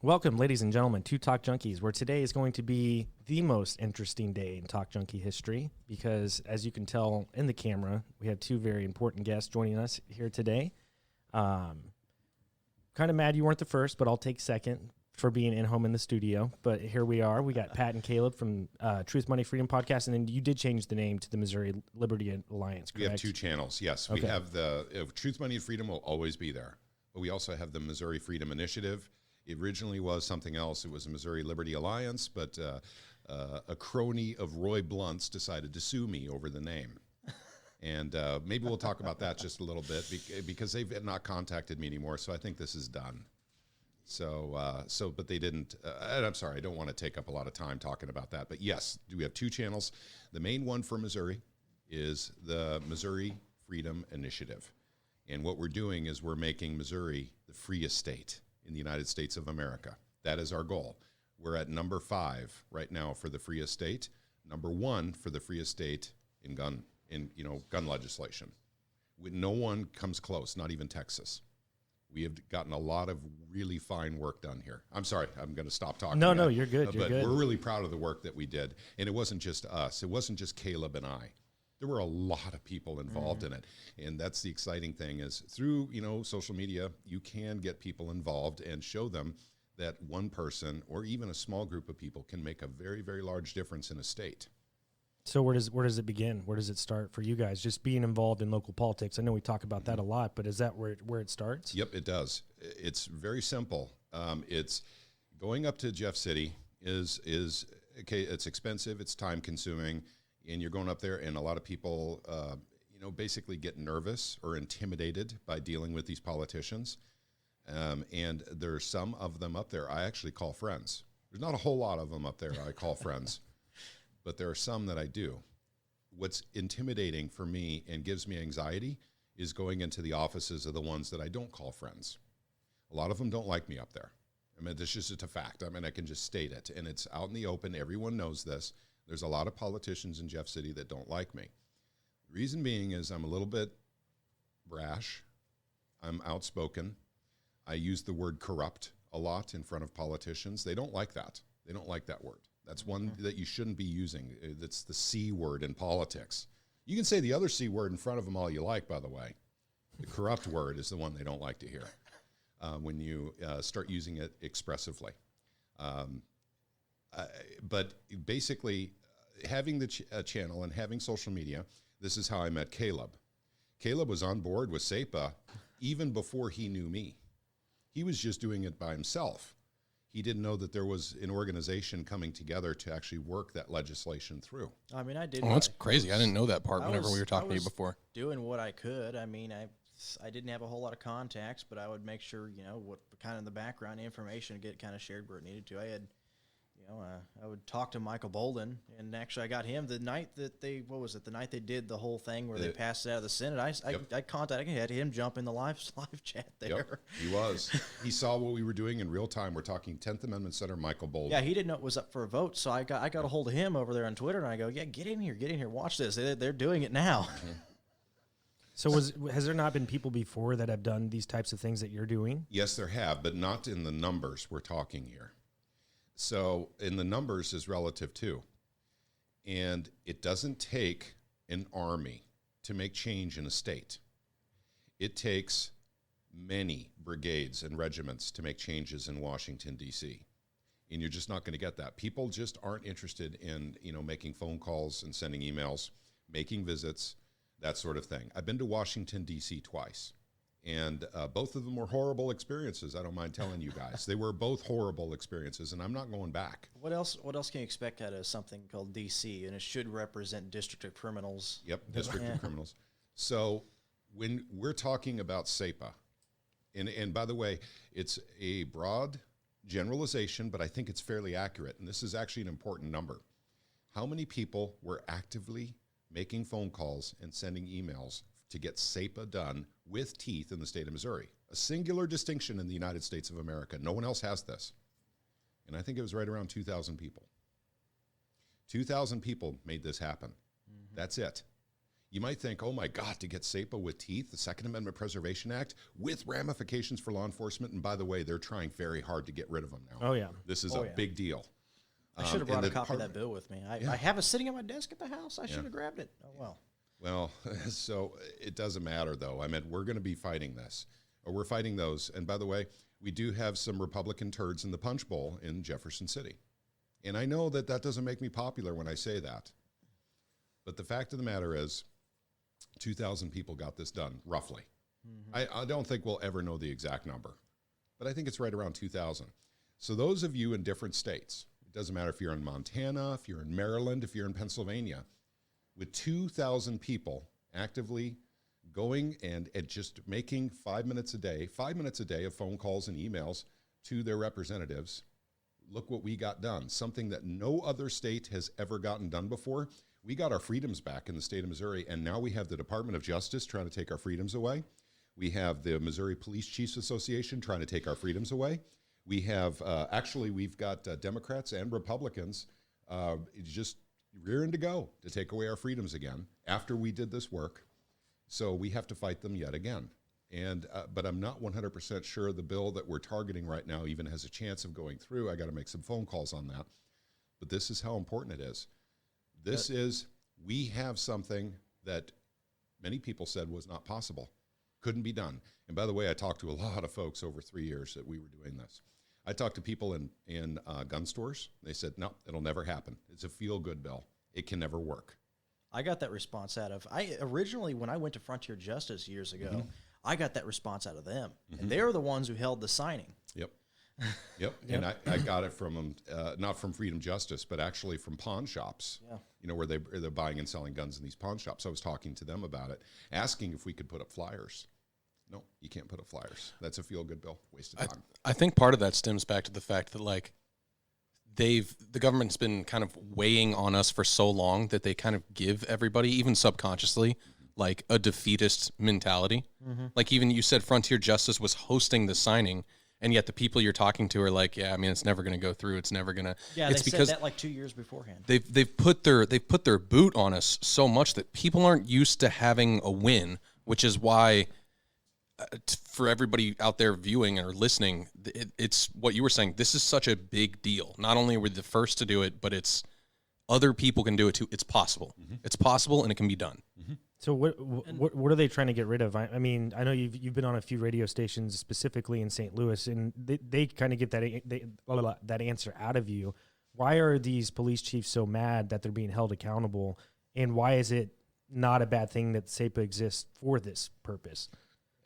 Welcome, ladies and gentlemen, to Talk Junkies, where today is going to be the most interesting day in Talk Junkie history because, as you can tell in the camera, we have two very important guests joining us here today. Kind of mad you weren't the first, but I'll take second for being in home in the studio. But here we are. We got Pat and Kaleb from Truth, Money, Freedom podcast, and then you did change the name to the Missouri Liberty Alliance, correct? We have two channels, yes. Okay. We have the Truth, Money, and Freedom will always be there. But we also have the Missouri Freedom Initiative. It originally was something else. It was a Missouri Liberty Alliance, but a crony of Roy Blunt's decided to sue me over the name. And maybe we'll talk about that just a little bit because they've not contacted me anymore, so I think this is done. But they didn't, and I'm sorry, I don't want to take up a lot of time talking about that. But yes, we have two channels. The main one for Missouri is the Missouri Freedom Initiative. And what we're doing is we're making Missouri the freest state in the United States of America. That is our goal. We're at number 5 right now for the freest state, number 1 for the freest state in gun legislation. No one comes close, not even Texas. We have gotten a lot of really fine work done here. I'm sorry, I'm going to stop talking. No, you're good. You're but good. We're really proud of the work that we did. And it wasn't just us. It wasn't just Kaleb and I. There were a lot of people involved in it. And that's the exciting thing is through, social media, you can get people involved and show them that one person or even a small group of people can make a very, very large difference in a state. So where does it begin? Where does it start for you guys? Just being involved in local politics. I know we talk about that a lot, but is that where it starts? Yep, it does. It's very simple. It's going up to Jeff City is okay. It's expensive. It's time consuming, and you're going up there, and a lot of people, basically get nervous or intimidated by dealing with these politicians. And there's some of them up there I actually call friends. There's not a whole lot of them up there I call friends. But there are some that I do. What's intimidating for me and gives me anxiety is going into the offices of the ones that I don't call friends. A lot of them don't like me up there. I mean, this is just a fact. I mean, I can just state it. And it's out in the open. Everyone knows this. There's a lot of politicians in Jeff City that don't like me. The reason being is I'm a little bit brash. I'm outspoken. I use the word corrupt a lot in front of politicians. They don't like that. They don't like that word. That's one that you shouldn't be using. That's the C word in politics. You can say the other C word in front of them all you like, by the way. The corrupt word is the one they don't like to hear when you start using it expressively. But basically, having the channel and having social media, this is how I met Kaleb. Kaleb was on board with SAPA even before he knew me. He was just doing it by himself. He didn't know that there was an organization coming together to actually work that legislation through. I mean, I did. Oh, that's crazy. I didn't know that part whenever we were talking to you before. Doing what I could. I mean, I didn't have a whole lot of contacts, but I would make sure, what kind of the background information to get kind of shared where it needed to. I had, I would talk to Michael Bolden, and actually I got him the night that the night they did the whole thing where they passed it out of the Senate. I had him jump in the live chat there. Yep, he was. He saw what we were doing in real time. We're talking 10th Amendment Senator Michael Bolden. Yeah, he didn't know it was up for a vote, so I got a hold of him over there on Twitter, and I go, yeah, get in here, watch this. They're doing it now. Mm-hmm. So has there not been people before that have done these types of things that you're doing? Yes, there have, but not in the numbers we're talking here. So in the numbers is relative too. And it doesn't take an army to make change in a state. It takes many brigades and regiments to make changes in Washington, D.C. And you're just not going to get that. People just aren't interested in, making phone calls and sending emails, making visits, that sort of thing. I've been to Washington, D.C. twice. And both of them were horrible experiences. I don't mind telling you guys. They were both horrible experiences, and I'm not going back. What else can you expect out of something called DC? And it should represent District of Criminals. Yep, District of Criminals. So when we're talking about SAPA, and by the way, it's a broad generalization, but I think it's fairly accurate. And this is actually an important number. How many people were actively making phone calls and sending emails to get SAPA done with teeth in the state of Missouri? A singular distinction in the United States of America. No one else has this. And I think it was right around 2,000 people. 2,000 people made this happen. Mm-hmm. That's it. You might think, oh my God, to get SAPA with teeth, the Second Amendment Preservation Act, with ramifications for law enforcement. And by the way, they're trying very hard to get rid of them now. Oh, yeah. This is a big deal. I should have brought a copy of that bill with me. I have it sitting on my desk at the house. I should have grabbed it. Oh, well. Well, so it doesn't matter, though. I mean, we're going to be fighting this. Or we're fighting those. And by the way, we do have some Republican turds in the punch bowl in Jefferson City. And I know that that doesn't make me popular when I say that. But the fact of the matter is, 2,000 people got this done, roughly. I don't think we'll ever know the exact number. But I think it's right around 2,000. So those of you in different states, it doesn't matter if you're in Montana, if you're in Maryland, if you're in Pennsylvania, with 2,000 people actively going and just making 5 minutes a day of phone calls and emails to their representatives, look what we got done, something that no other state has ever gotten done before. We got our freedoms back in the state of Missouri, and now we have the Department of Justice trying to take our freedoms away. We have the Missouri Police Chiefs Association trying to take our freedoms away. We have, we've got Democrats and Republicans just rearing to go to take away our freedoms again after we did this work. So we have to fight them yet again. And but I'm not 100% sure the bill that we're targeting right now even has a chance of going through. I got to make some phone calls on that. But this is how important it is. We have something that many people said was not possible, couldn't be done. And by the way, I talked to a lot of folks over 3 years that we were doing this. I talked to people in gun stores. They said, no, it'll never happen. It's a feel-good bill. It can never work. I got that response out of, originally when I went to Frontier Justice years ago, I got that response out of them. And they're the ones who held the signing. Yep. And I got it from them, not from Freedom Justice, but actually from pawn shops, where they're buying and selling guns in these pawn shops. I was talking to them about it, asking if we could put up flyers. No, you can't put up flyers. That's a feel-good bill. Waste of time. I think part of that stems back to the fact that, the government's been kind of weighing on us for so long that they kind of give everybody, even subconsciously, a defeatist mentality. Like, even you said Frontier Justice was hosting the signing, and yet the people you're talking to are like, yeah, I mean, it's never going to go through. It's never going to. Yeah, it's they because said that 2 years beforehand. They've put their boot on us so much that people aren't used to having a win, which is why. For everybody out there viewing or listening, it's what you were saying. This is such a big deal. Not only are we the first to do it, but it's other people can do it too. It's possible. It's possible, and it can be done. So what are they trying to get rid of? I mean, I know you've been on a few radio stations specifically in St. Louis, and they kind of get that answer out of you. Why are these police chiefs so mad that they're being held accountable, and why is it not a bad thing that SAPA exists for this purpose?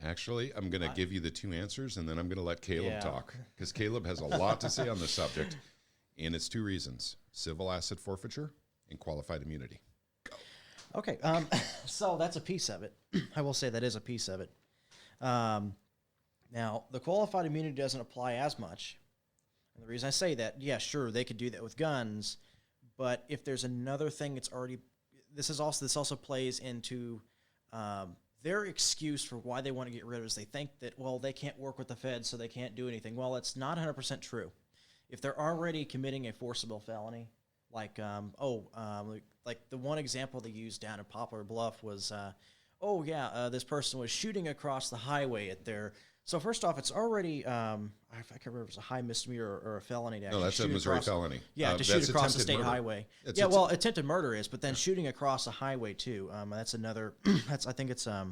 Actually, I'm going to give you the two answers, and then I'm going to let Kaleb talk, because Kaleb has a lot to say on this subject, and it's two reasons: civil asset forfeiture and qualified immunity. Go. Okay, so that's a piece of it. I will say that is a piece of it. Now, the qualified immunity doesn't apply as much. And the reason I say that, yeah, sure, they could do that with guns, but if there's another thing that's already, this also plays into their excuse for why they want to get rid of it is they think that, well, they can't work with the feds, so they can't do anything. Well, it's not 100% true. If they're already committing a forcible felony, like the one example they used down in Poplar Bluff was, this person was shooting across the highway at their. So first off, it's already, I can't remember if it's a high misdemeanor or a felony. To no, that's a Missouri felony. Yeah, to shoot across the state highway. Attempted murder is, but then shooting across a highway too. That's another. I think it's a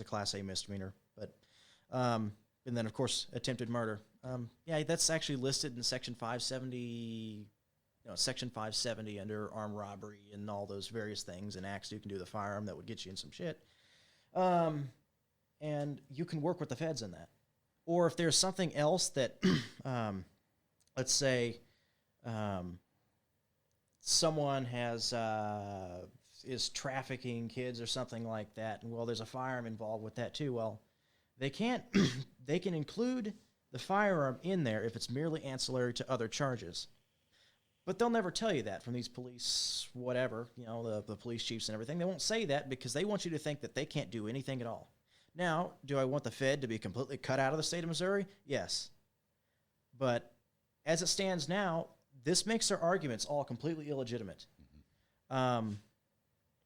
Class A misdemeanor. But, and then of course attempted murder. That's actually listed in Section 570. Section 570 under armed robbery and all those various things and acts you can do with a firearm that would get you in some shit. And you can work with the feds in that. Or if there's something else that, let's say, someone is trafficking kids or something like that, and there's a firearm involved with that too. Well, they can include the firearm in there if it's merely ancillary to other charges. But they'll never tell you that from these police, whatever, the police chiefs and everything. They won't say that because they want you to think that they can't do anything at all. Now, do I want the Fed to be completely cut out of the state of Missouri? Yes. But as it stands now, this makes their arguments all completely illegitimate.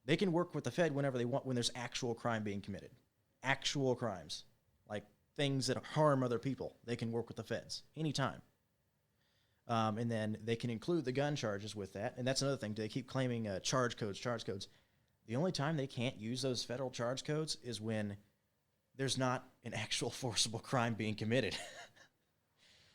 They can work with the Fed whenever they want when there's actual crime being committed. Actual crimes. Like things that harm other people. They can work with the feds anytime. And then they can include the gun charges with that. And that's another thing. They keep claiming charge codes. The only time they can't use those federal charge codes is when there's not an actual forcible crime being committed.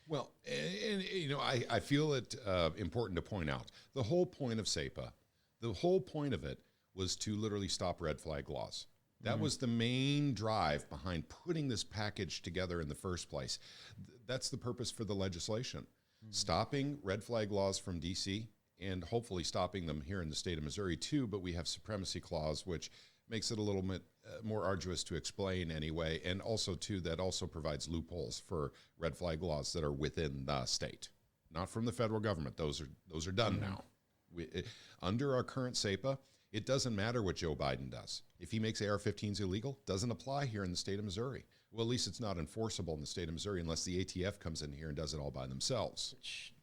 Well, and you know, I feel it important to point out the whole point of SAPA, the whole point of it was to literally stop red flag laws. That was the main drive behind putting this package together in the first place. That's the purpose for the legislation. Stopping red flag laws from DC and hopefully stopping them here in the state of Missouri too, but we have supremacy clause, which makes it a little bit more arduous to explain anyway, and also too, that also provides loopholes for red flag laws that are within the state, not from the federal government. Those are done now. Under our current SAPA, it doesn't matter what Joe Biden does. If he makes AR-15s illegal, doesn't apply here in the state of Missouri. Well, at least it's not enforceable in the state of Missouri unless the ATF comes in here and does it all by themselves. Which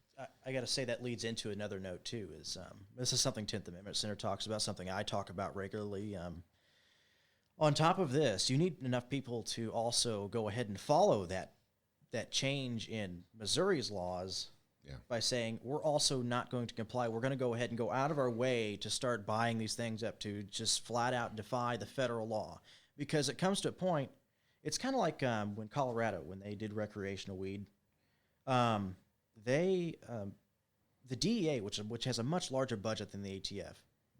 I got to say that leads into another note too. Is this is something 10th Amendment Center talks about, something I talk about regularly. On top of this, you need enough people to also go ahead and follow that change in Missouri's laws. Yeah. By saying we're also not going to comply. We're going to go ahead and go out of our way to start buying these things up to just flat out defy the federal law. Because it comes to a point, it's kind of like when Colorado, when they did recreational weed, the DEA, which has a much larger budget than the ATF,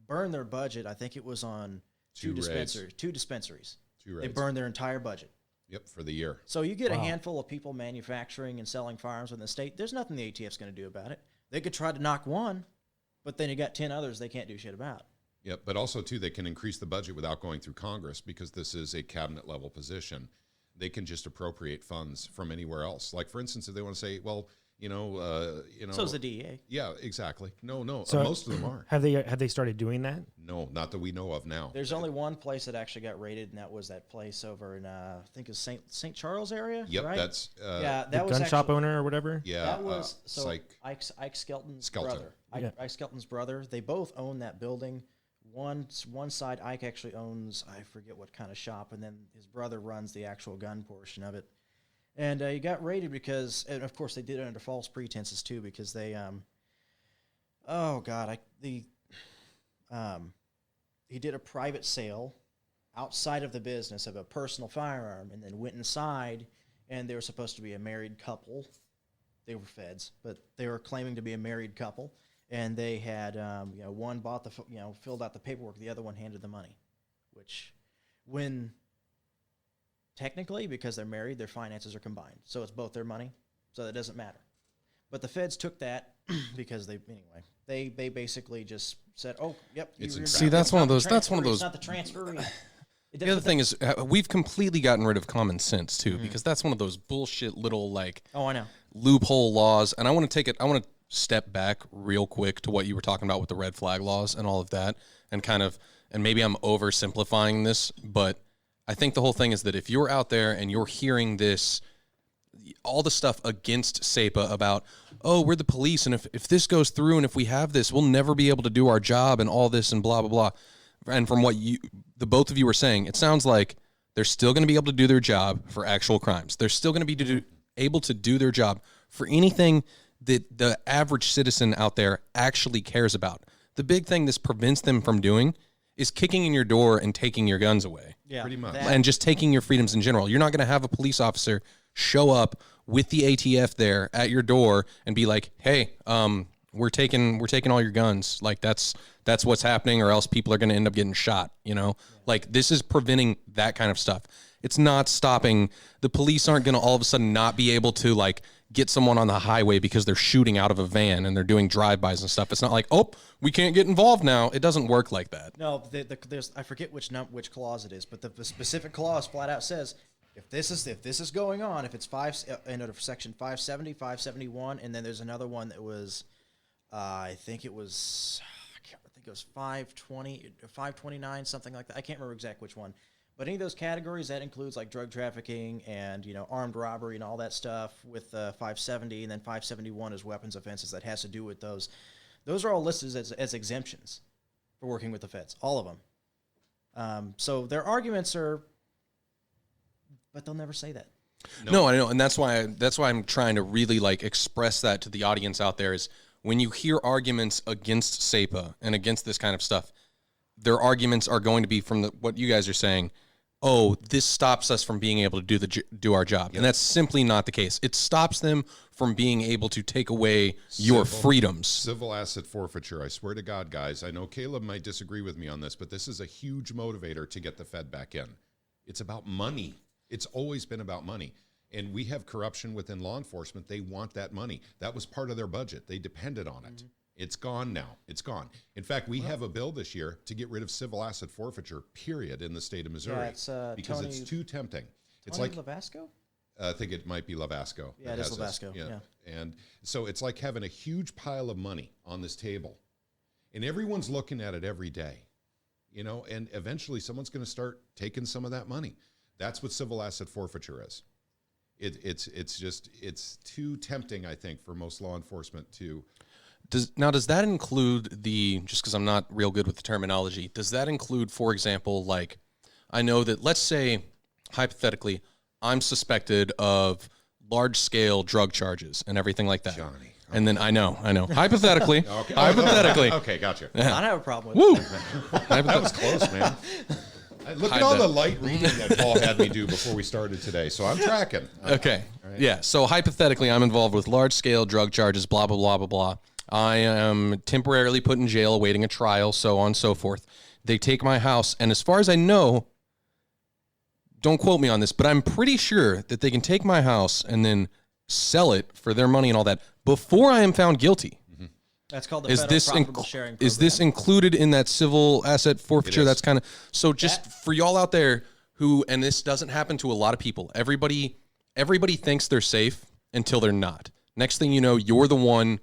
burned their budget. I think it was on two dispensaries. They burned their entire budget. Yep, for the year. So you get a handful of people manufacturing and selling firearms in the state. There's nothing the ATF's going to do about it. They could try to knock one, but then you got 10 others they can't do shit about. Yep, but also, too, they can increase the budget without going through Congress because this is a cabinet-level position. They can just appropriate funds from anywhere else. Like, for instance, if they want to say, well, so is the DEA. Yeah, exactly. No, So most of them are. Have they started doing that? No, not that we know of now. There's only one place that actually got raided, and that was that place over in I think it's St. Charles area. Yep, right? that's that The was gun shop actually, owner or whatever? yeah. That was Ike Skelton. brother. Yeah. Ike Skelton's brother. They both own that building. One side, Ike actually owns, I forget what kind of shop, and then his brother runs the actual gun portion of it. And he got raided because, and of course, they did it under false pretenses too, because they, he did a private sale outside of the business of a personal firearm, and then went inside, and they were supposed to be a married couple. They were feds, but they were claiming to be a married couple, and they had, one bought filled out the paperwork, the other one handed the money, which, when technically, because they're married, their finances are combined. So it's both their money, so that doesn't matter. But the feds took that because they basically just said, "Oh, yep." See, that's one of those. It's not the transfer. The other thing is, we've completely gotten rid of common sense too, because that's one of those bullshit little I know, loophole laws. And I want to step back real quick to what you were talking about with the red flag laws and all of that, and maybe I'm oversimplifying this, but I think the whole thing is that if you're out there and you're hearing this, all the stuff against SAPA about, oh, we're the police, and if this goes through and if we have this, we'll never be able to do our job and all this and blah, blah, blah. And from what the both of you were saying, it sounds like they're still going to be able to do their job for actual crimes. They're still going to be able to do their job for anything that the average citizen out there actually cares about. The big thing this prevents them from doing is kicking in your door and taking your guns away. yeah, pretty much. And just taking your freedoms in general. You're not going to have a police officer show up with the ATF there at your door and be like, "Hey, we're taking all your guns." Like that's what's happening, or else people are going to end up getting shot. Like this is preventing that kind of stuff. It's not stopping. The police aren't going to all of a sudden not be able to get someone on the highway because they're shooting out of a van and they're doing drive-bys and stuff. It's not like, oh, we can't get involved now. It doesn't work like that. No, there's I forget which clause it is, but the specific clause flat out says if this is going on, if it's section 570, 571, and then there's another one that was, I think it was 520, 529, something like that. I can't remember exactly which one. But any of those categories, that includes like drug trafficking and, armed robbery and all that stuff with 570, and then 571 is weapons offenses that has to do with those. Those are all listed as exemptions for working with the feds, all of them. So their arguments are, but they'll never say that. No, I know, and that's why I'm trying to really like express that to the audience out there is when you hear arguments against SAPA and against this kind of stuff, their arguments are going to be from what you guys are saying. Oh, this stops us from being able to do our job, and that's simply not the case. It stops them from being able to take away your freedoms. Civil asset forfeiture. I swear to God, guys. I know Kaleb might disagree with me on this, but this is a huge motivator to get the Fed back in. It's about money. It's always been about money. And we have corruption within law enforcement. They want that money. That was part of their budget. They depended on it. It's gone now. It's gone. In fact, we have a bill this year to get rid of civil asset forfeiture, period, in the state of Missouri. Yeah, it's, because Tony, it's too tempting. It's Tony like Lavasco? I think it might be Lavasco. Yeah, it is Lavasco. Yeah. And so it's like having a huge pile of money on this table. And everyone's looking at it every day. You know, and eventually someone's going to start taking some of that money. That's what civil asset forfeiture is. It's too tempting, I think, for most law enforcement to. Does that include just because I'm not real good with the terminology, does that include, for example, like, I know that, let's say, hypothetically, I'm suspected of large-scale drug charges and everything like that. Johnny. Okay. And then I know. Hypothetically. Hypothetically. Okay, gotcha. I don't have a problem with it. That was close, man. Look at all the light reading that Paul had me do before we started today, so I'm tracking. Okay. Right. Yeah. So hypothetically, I'm involved with large-scale drug charges, blah, blah, blah, blah, blah. I am temporarily put in jail awaiting a trial, so on and so forth. They take my house, and as far as I know, don't quote me on this, but I'm pretty sure that they can take my house and then sell it for their money and all that before I am found guilty. That's called the federal profitable sharing program. Is this included in that civil asset forfeiture? That's kind of so. Just for y'all out there who, and this doesn't happen to a lot of people. Everybody thinks they're safe until they're not. Next thing you know, you're the one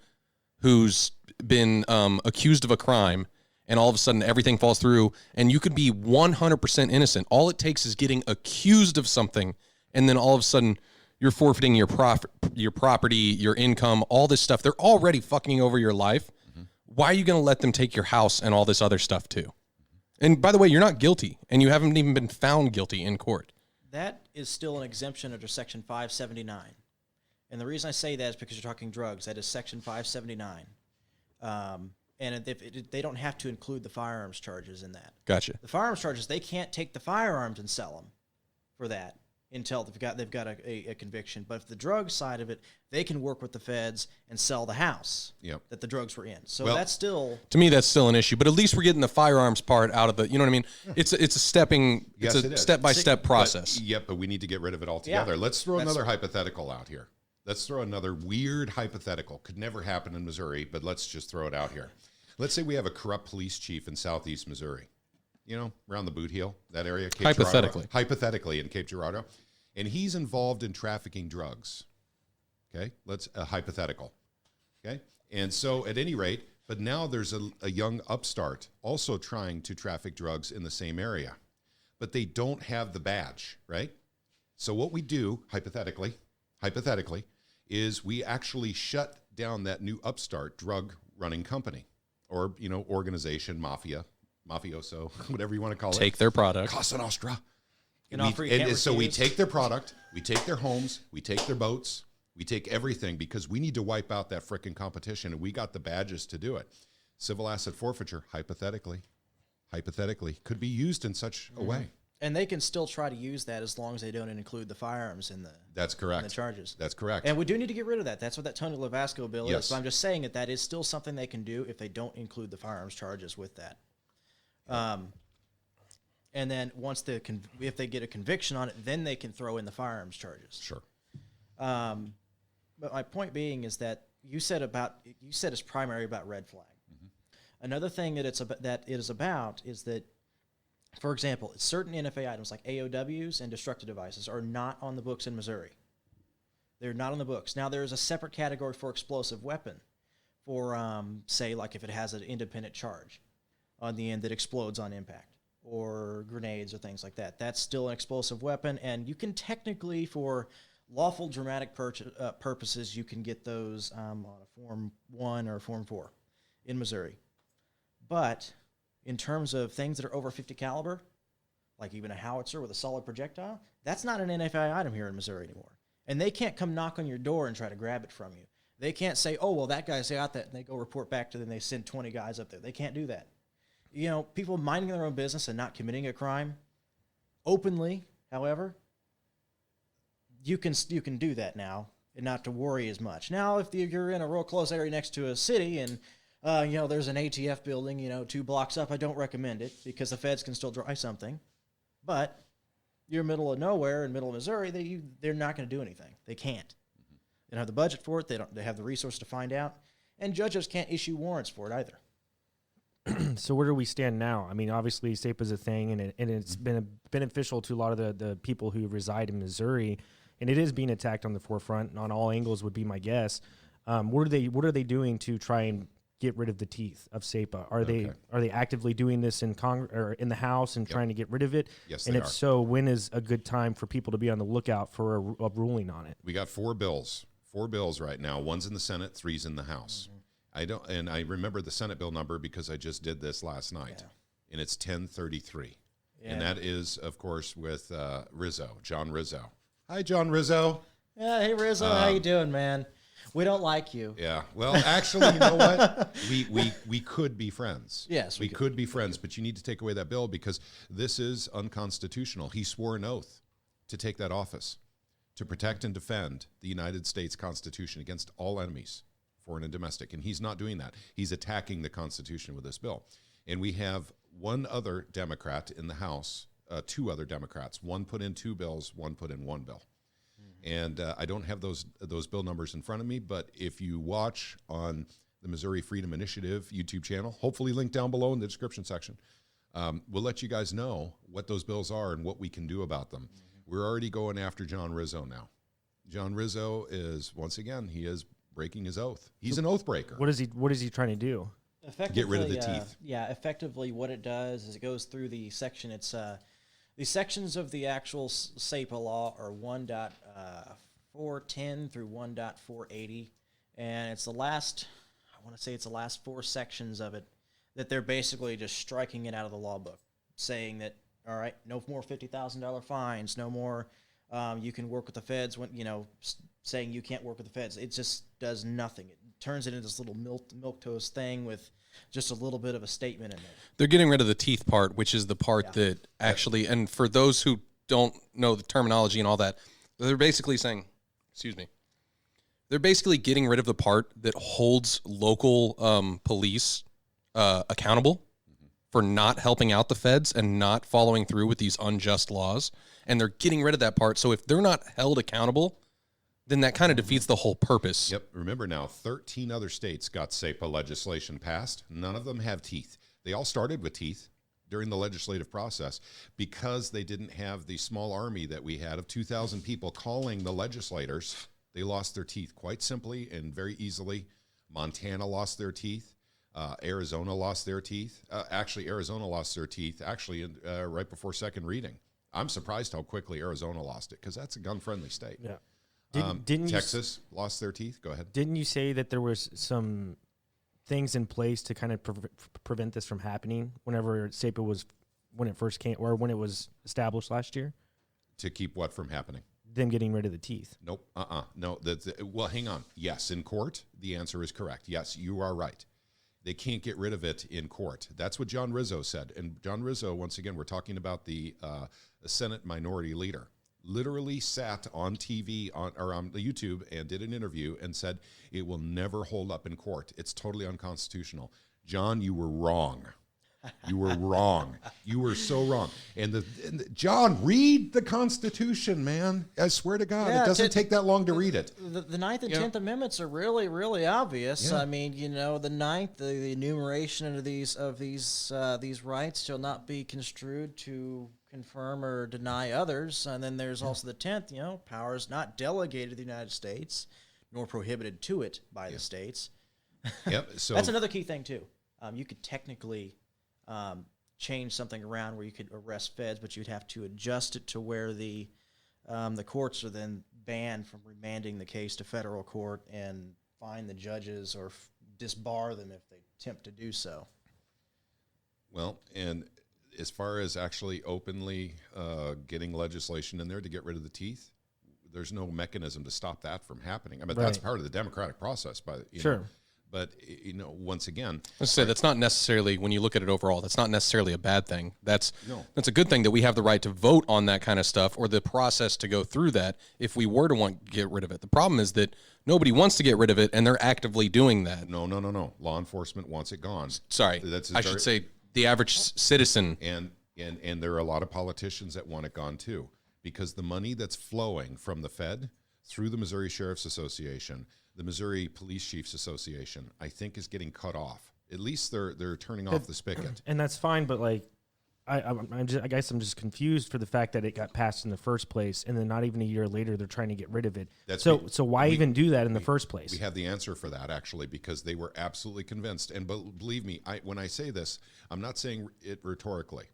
who's been accused of a crime, and all of a sudden everything falls through, and you could be 100% innocent. All it takes is getting accused of something, and then all of a sudden you're forfeiting your property, your income, all this stuff. They're already fucking over your life. Why are you going to let them take your house and all this other stuff too? And by the way, you're not guilty, and you haven't even been found guilty in court. That is still an exemption under Section 579. And the reason I say that is because you're talking drugs. That is Section 579. And they don't have to include the firearms charges in that. Gotcha. The firearms charges, they can't take the firearms and sell them for that until they've got a conviction. But for the drug side of it, they can work with the feds and sell the house that the drugs were in. So that's still, to me, that's still an issue. But at least we're getting the firearms part out of the. You know what I mean? It's a step-by-step process. But we need to get rid of it altogether. Yeah. Let's throw another hypothetical out here. Let's throw another weird hypothetical. Could never happen in Missouri, but let's just throw it out here. Let's say we have a corrupt police chief in southeast Missouri. You know, around the Boot Heel, that area. Hypothetically in Cape Girardeau. And he's involved in trafficking drugs. Okay? Let's hypothetical. Okay? And so at any rate, but now there's a young upstart also trying to traffic drugs in the same area. But they don't have the badge, right? So what we do, hypothetically, is we actually shut down that new upstart drug running company or, organization, mafioso, whatever you want to call it. Take their product. Cosa Nostra. So we take their product, we take their homes, we take their boats, we take everything because we need to wipe out that frickin' competition, and we got the badges to do it. Civil asset forfeiture, hypothetically, could be used in such a way. And they can still try to use that as long as they don't include the firearms in the. That's correct. In the charges. That's correct. And we do need to get rid of that. That's what that Tony Lavasco bill Yes. is. So I'm just saying that is still something they can do if they don't include the firearms charges with that. And then if they get a conviction on it, then they can throw in the firearms charges. Sure. But my point being is that you said it's primary about red flag. Another thing that it is about is that, for example, certain NFA items like AOWs and destructive devices are not on the books in Missouri. They're not on the books. Now, there is a separate category for explosive weapon for, say, like if it has an independent charge on the end that explodes on impact, or grenades or things like that. That's still an explosive weapon, and you can technically, for lawful dramatic purposes, you can get those on a Form 1 or Form 4 in Missouri. But in terms of things that are over 50 caliber, like even a howitzer with a solid projectile, that's not an NFA item here in Missouri anymore. And they can't come knock on your door and try to grab it from you. They can't say, oh, well, that guy's got that, and they go report back to them, and they send 20 guys up there. They can't do that. You know, people minding their own business and not committing a crime openly, however, you can do that now and not to worry as much. Now, if you're in a real close area next to a city and, you know, there's an ATF building, you know, 2 blocks up, I don't recommend it because the feds can still try something. But you're middle of nowhere in middle of Missouri, they're not going to do anything. They can't. They don't have the budget for it. They have the resource to find out. And judges can't issue warrants for it either. So where do we stand now? I mean, obviously SAPA is a thing, and it's been beneficial to a lot of the people who reside in Missouri, and it is being attacked on the forefront and on all angles would be my guess. What are they doing to try and get rid of the teeth of SAPA? Are they actively doing this in Congress or in the House and trying to get rid of it? Yes, and they if are. so, when is a good time for people to be on the lookout for a ruling on it? We got 4 bills right now. 1's in the Senate, 3's in the House. I remember the Senate bill number because I just did this last night, and it's 1033. Yeah. And that is, of course, with John Rizzo. Hi, John Rizzo. Yeah, hey, Rizzo, how you doing, man? We don't like you. Yeah. Well, actually, you know what? We could be friends. Yes, we could be friends, but you need to take away that bill because this is unconstitutional. He swore an oath to take that office, to protect and defend the United States Constitution against all enemies, foreign and domestic. And he's not doing that. He's attacking the Constitution with this bill. And we have one other Democrat in the House, 2 other Democrats. One put in 2 bills, one put in 1 bill. And I don't have those bill numbers in front of me, but if you watch on the Missouri Freedom Initiative YouTube channel, hopefully linked down below in the description section, we'll let you guys know what those bills are and what we can do about them. We're already going after John Rizzo now. John Rizzo is, once again, he is breaking his oath. He's an oath breaker. What is he trying to do? Get rid of the teeth. Yeah, effectively what it does is it goes through the section. It's the sections of the actual SAPA law are 1.410 through 1.480, and it's the last, I want to say it's the last 4 sections of it that they're basically just striking it out of the law book, saying that, all right, no more $50,000 fines, no more you can work with the feds when, you know, saying you can't work with the feds. It just does nothing. It turns it into this little milquetoast thing with just a little bit of a statement in there. They're getting rid of the teeth part, which is the part that actually, and for those who don't know the terminology and all that, they're basically saying, they're basically getting rid of the part that holds local police accountable for not helping out the feds and not following through with these unjust laws. And they're getting rid of that part. So if they're not held accountable, then that kind of defeats the whole purpose. Yep. Remember now, 13 other states got SAPA legislation passed. None of them have teeth. They all started with teeth during the legislative process because they didn't have the small army that we had of 2,000 people calling the legislators. They lost their teeth quite simply and very easily. Montana lost their teeth. Arizona lost their teeth. Actually, Arizona lost their teeth right before second reading. I'm surprised how quickly Arizona lost it because that's a gun-friendly state. Yeah. Didn't Texas lost their teeth? Go ahead. Didn't you say that there was some things in place to kind of prevent this from happening whenever SAPA when it first came or when it was established last year? To keep what from happening? Them getting rid of the teeth. Nope. No. Well, hang on. Yes, in court, the answer is correct. Yes, you are right. They can't get rid of it in court. That's what John Rizzo said. And John Rizzo, once again, we're talking about the Senate Minority Leader, literally sat on TV on YouTube and did an interview and said it will never hold up in court. It's totally unconstitutional. John, you were wrong. You were wrong. You were so wrong. John, read the Constitution, man. I swear to God, it doesn't take that long to read it. The 9th and 10th Amendments are really, really obvious. Yeah. I mean, you know, the 9th, the enumeration of these rights shall not be construed to confirm or deny others. And then there's also the 10th, you know, powers not delegated to the United States nor prohibited to it by the states. Yep. So that's another key thing too. You could technically change something around where you could arrest feds, but you'd have to adjust it to where the courts are then banned from remanding the case to federal court and fine the judges or disbar them if they attempt to do so. Well, and as far as actually openly getting legislation in there to get rid of the teeth, there's no mechanism to stop that from happening. I mean, that's part of the democratic process. Sure. But, once again, Let's say that's not necessarily, when you look at it overall, that's not necessarily a bad thing. That's a good thing that we have the right to vote on that kind of stuff, or the process to go through that if we were to want to get rid of it. The problem is that nobody wants to get rid of it, and they're actively doing that. No. Law enforcement wants it gone. Sorry, I should say the average citizen. And there are a lot of politicians that want it gone too, because the money that's flowing from the Fed through the Missouri Sheriff's Association, the Missouri Police Chiefs Association, I think is getting cut off. At least they're turning off the spigot. And that's fine, but like, I guess I'm just confused for the fact that it got passed in the first place, and then not even a year later they're trying to get rid of it. So why even do that in the first place? We have the answer for that, actually, because they were absolutely convinced. And believe me, when I say this, I'm not saying it rhetorically.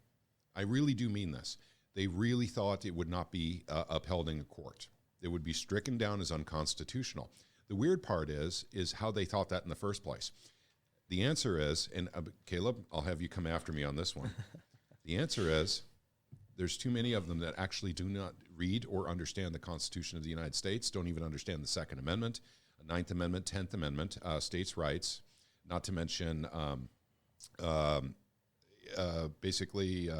I really do mean this. They really thought it would not be upheld in a court. It would be stricken down as unconstitutional. The weird part is how they thought that in the first place. The answer is, and Kaleb, I'll have you come after me on this one. The answer is there's too many of them that actually do not read or understand the Constitution of the United States, don't even understand the Second Amendment, Ninth Amendment, 10th Amendment, states' rights, not to mention basically,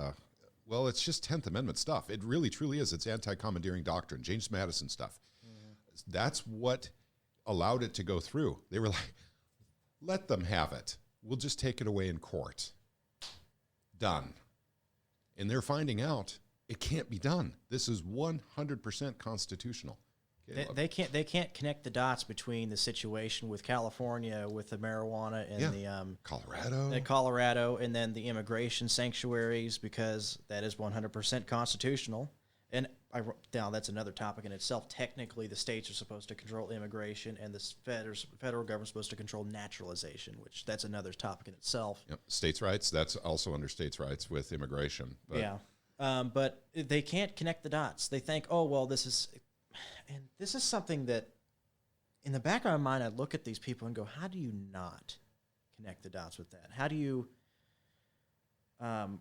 it's just 10th Amendment stuff. It really, truly is. It's anti-commandeering doctrine, James Madison stuff. That's what allowed it to go through. They were like, let them have it. We'll just take it away in court. Done. And they're finding out it can't be done. This is 100% constitutional. They can't connect the dots between the situation with California with the marijuana and the Colorado, and then the immigration sanctuaries, because that is 100% constitutional. And now that's another topic in itself. Technically, the states are supposed to control immigration, and the federal government is supposed to control naturalization, which that's another topic in itself. Yep. States' rights, that's also under states' rights with immigration. But. Yeah. But they can't connect the dots. They think, oh, well, this is something that in the back of my mind, I look at these people and go, how do you not connect the dots with that? How do you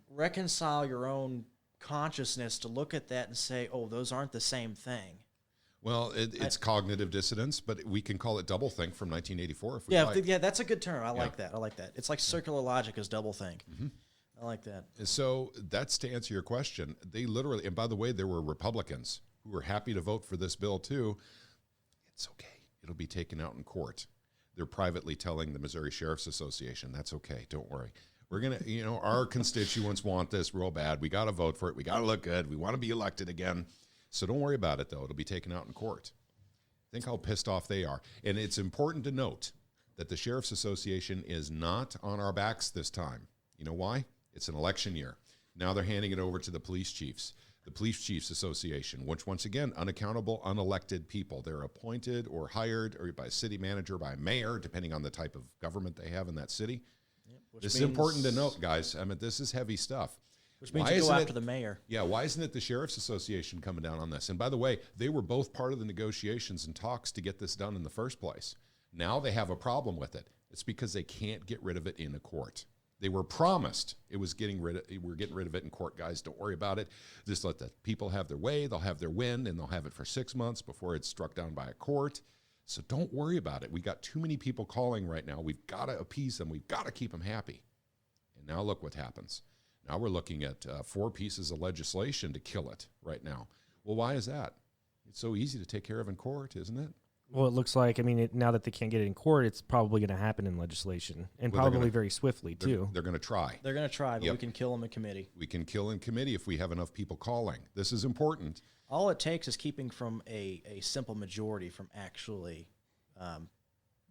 reconcile your own consciousness to look at that and say, oh, those aren't the same thing? Well, it's cognitive dissonance, but we can call it doublethink from 1984 if we like. Yeah, that's a good term. I like that. It's like circular logic is doublethink. Mm-hmm. I like that. So that's to answer your question. They literally, and by the way, there were Republicans who were happy to vote for this bill too. It's okay. It'll be taken out in court. They're privately telling the Missouri Sheriff's Association, that's okay, don't worry. We're going to, our constituents want this real bad. We got to vote for it. We got to look good. We want to be elected again. So don't worry about it, though. It'll be taken out in court. Think how pissed off they are. And it's important to note that the Sheriff's Association is not on our backs this time. You know why? It's an election year. Now they're handing it over to the police chiefs. The Police Chiefs Association, which, once again, unaccountable, unelected people. They're appointed or hired or by a city manager, by a mayor, depending on the type of government they have in that city. This is important to note, guys. I mean, this is heavy stuff. Which means you go after the mayor. Yeah, why isn't it the Sheriff's Association coming down on this? And by the way, they were both part of the negotiations and talks to get this done in the first place. Now they have a problem with it. It's because they can't get rid of it in a court. They were promised we're getting rid of it in court, guys. Don't worry about it. Just let the people have their way. They'll have their win, and they'll have it for 6 months before it's struck down by a court. So don't worry about it. We got too many people calling right now. We've got to appease them. We've got to keep them happy. And now look what happens. Now we're looking at 4 pieces of legislation to kill it right now. Well, why is that? It's so easy to take care of in court, isn't it? Well, it looks like, now that they can't get it in court, it's probably going to happen in legislation, and probably very swiftly, too. They're going to try. They're going to try, but we can kill them in committee. We can kill in committee if we have enough people calling. This is important. All it takes is keeping from a simple majority from actually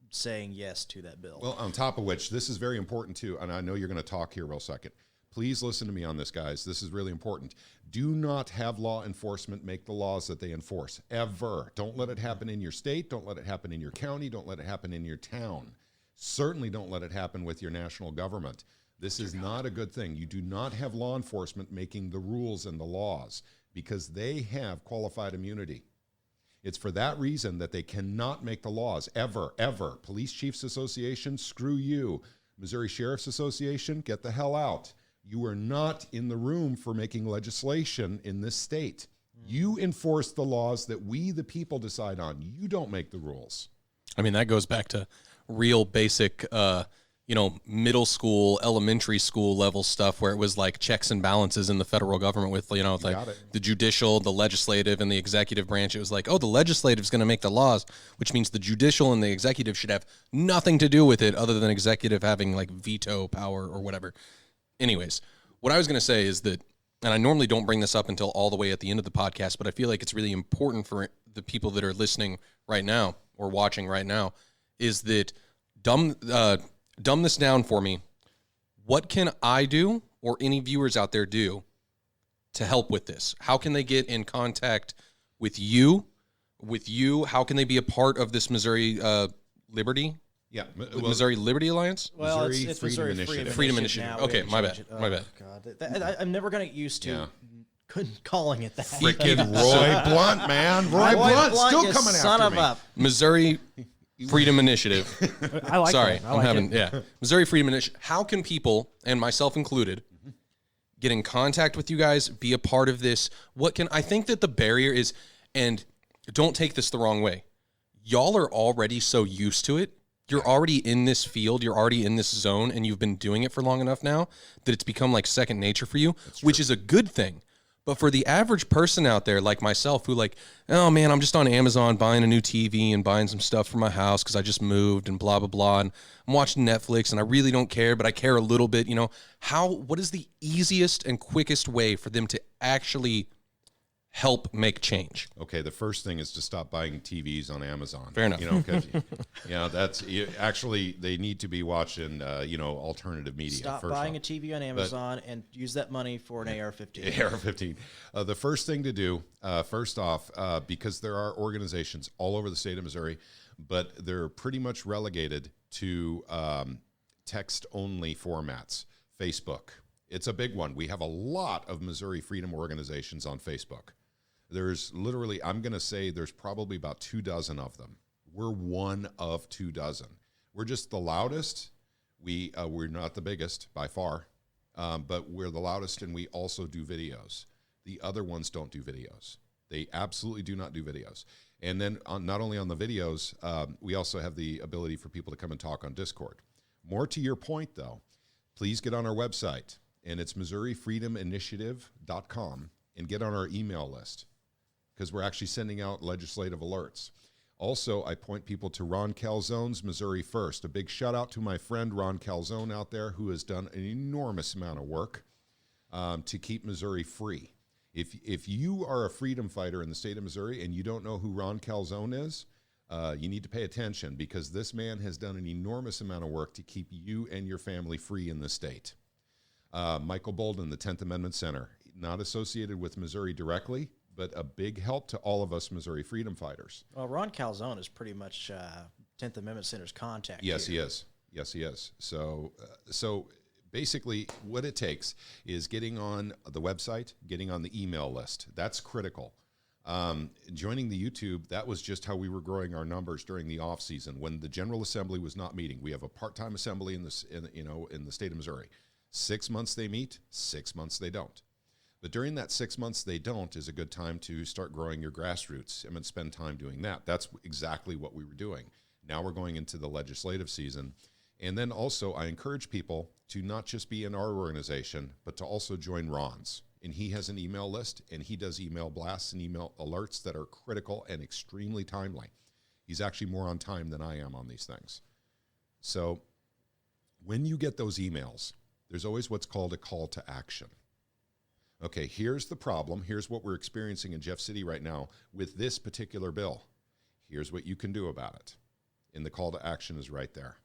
saying yes to that bill. Well, on top of which, this is very important, too, and I know you're going to talk here real second. Please listen to me on this, guys. This is really important. Do not have law enforcement make the laws that they enforce, ever. Don't let it happen in your state. Don't let it happen in your county. Don't let it happen in your town. Certainly don't let it happen with your national government. This is not a good thing. You do not have law enforcement making the rules and the laws because they have qualified immunity. It's for that reason that they cannot make the laws, ever, ever. Police Chiefs Association, screw you. Missouri Sheriff's Association, get the hell out. You are not in the room for making legislation in this state. You enforce the laws that we, the people, decide on. You don't make the rules. I mean, that goes back to real basic, middle school, elementary school level stuff where it was like checks and balances in the federal government with, the judicial, the legislative, and the executive branch. It was like, oh, the legislative is going to make the laws, which means the judicial and the executive should have nothing to do with it other than executive having like veto power or whatever. Anyways, what I was going to say is that, and I normally don't bring this up until all the way at the end of the podcast, but I feel like it's really important for the people that are listening right now or watching right now, is that dumb this down for me. What can I do or any viewers out there do to help with this? How can they get in contact with you? How can they be a part of this Missouri Liberty? Yeah. Missouri Liberty Alliance? Well, Missouri it's Freedom Missouri Initiative. Freedom Initiative. now. Okay, We my haven't bad. changed it. Oh, God. I'm never going to get used to calling it that. Freaking Roy Blunt, man. Roy Blunt still you coming son after of me. a. Missouri Freedom Initiative. I like Sorry, that. I like it. Missouri Freedom Initiative. How can people, and myself included, get in contact with you guys, be a part of this? I think that the barrier is, and don't take this the wrong way, y'all are already so used to it. You're already in this field, you're already in this zone, and you've been doing it for long enough now that it's become like second nature for you, which is a good thing. But for the average person out there like myself who like, oh man, I'm just on Amazon buying a new TV and buying some stuff for my house because I just moved and blah, blah, blah. And I'm watching Netflix and I really don't care, but I care a little bit. What is the easiest and quickest way for them to actually help make change? Okay, the first thing is to stop buying TVs on Amazon. Fair enough. That's actually, they need to be watching, alternative media. Stop first buying off. a TV on Amazon and use that money for an AR-15. AR-15. The first thing to do, first off, because there are organizations all over the state of Missouri, but they're pretty much relegated to text-only formats. Facebook. It's a big one. We have a lot of Missouri Freedom organizations on Facebook. There's literally, I'm going to say there's probably about 24 of them. We're one of 24. We're just the loudest. We're not the biggest by far, but we're the loudest, and we also do videos. The other ones don't do videos. They absolutely do not do videos. And then not only on the videos, we also have the ability for people to come and talk on Discord. More to your point, though, please get on our website, and it's MissouriFreedomInitiative.com, and get on our email list, because we're actually sending out legislative alerts. Also, I point people to Ron Calzone's Missouri First. A big shout out to my friend Ron Calzone out there, who has done an enormous amount of work to keep Missouri free. If you are a freedom fighter in the state of Missouri and you don't know who Ron Calzone is, you need to pay attention, because this man has done an enormous amount of work to keep you and your family free in the state. Michael Bolden, the 10th Amendment Center, not associated with Missouri directly, but a big help to all of us Missouri freedom fighters. Well, Ron Calzone is pretty much 10th Amendment Center's contact. Yes, here. he is. Yes, he is. So basically what it takes is getting on the website, getting on the email list. That's critical. Joining the YouTube, that was just how we were growing our numbers during the off season when the General Assembly was not meeting. We have a part-time assembly in the state of Missouri. 6 months they meet, 6 months they don't. But during that 6 months they don't is a good time to start growing your grassroots and spend time doing that. That's exactly what we were doing. Now we're going into the legislative season. And then also I encourage people to not just be in our organization, but to also join Ron's. And he has an email list, and he does email blasts and email alerts that are critical and extremely timely. He's actually more on time than I am on these things. So when you get those emails, there's always what's called a call to action. Okay, here's the problem. Here's what we're experiencing in Jeff City right now with this particular bill. Here's what you can do about it. And the call to action is right there.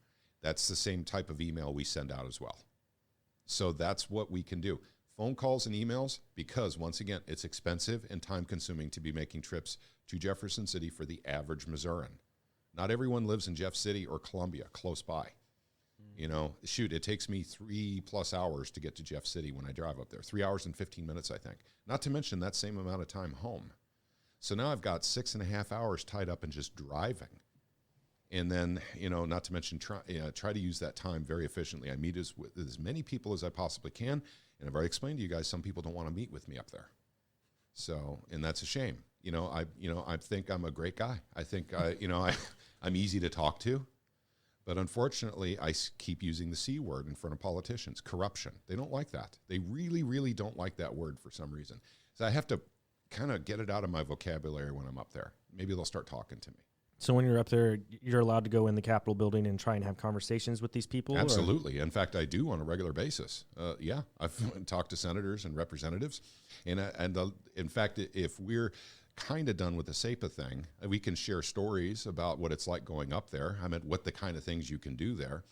That's the same type of email we send out as well. So that's what we can do. Phone calls and emails, because once again, it's expensive and time consuming to be making trips to Jefferson City for the average Missourian. Not everyone lives in Jeff City or Columbia, close by. It takes me 3+ hours to get to Jeff City when I drive up there. 3 hours and 15 minutes, I think. Not to mention that same amount of time home. So now I've got 6.5 hours tied up in just driving. And then, not to mention try to use that time very efficiently. I meet with as many people as I possibly can, And I've already explained to you guys, some people don't want to meet with me up there. So, and that's a shame. I think I'm a great guy. I think, I'm easy to talk to. But unfortunately, I keep using the C word in front of politicians, corruption. They don't like that. They really, really don't like that word for some reason. So I have to kind of get it out of my vocabulary when I'm up there. Maybe they'll start talking to me. So when you're up there, you're allowed to go in the Capitol building and try and have conversations with these people? Absolutely. In fact, I do on a regular basis. I've talked to senators and representatives. In fact, if we're kind of done with the SAPA thing, we can share stories about what it's like going up there. I mean, what the kind of things you can do there.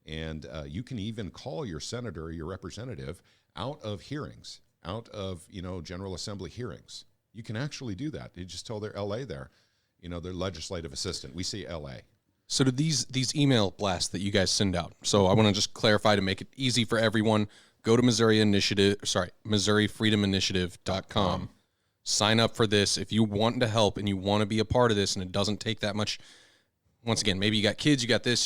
And you can even call your senator or your representative out of hearings, out of, General Assembly hearings. You can actually do that. You just tell their LA there, their legislative assistant. We say LA. So do these email blasts that you guys send out. So I want to just clarify to make it easy for everyone. Go to MissouriFreedomInitiative.com. Sign up for this if you want to help and you want to be a part of this, and it doesn't take that much. Once again, maybe you got kids, you got this,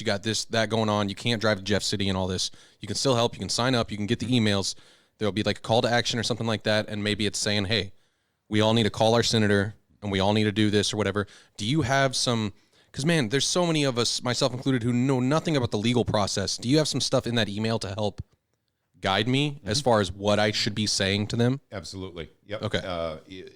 that going on. You can't drive to Jeff City and all this. You can still help. You can sign up. You can get the emails. There'll be like a call to action or something like that, and maybe it's saying, hey, we all need to call our senator and we all need to do this or whatever. Do you have some – because, man, there's so many of us, myself included, who know nothing about the legal process. Do you have some stuff in that email to help guide me as far as what I should be saying to them? Absolutely. Yep. Okay.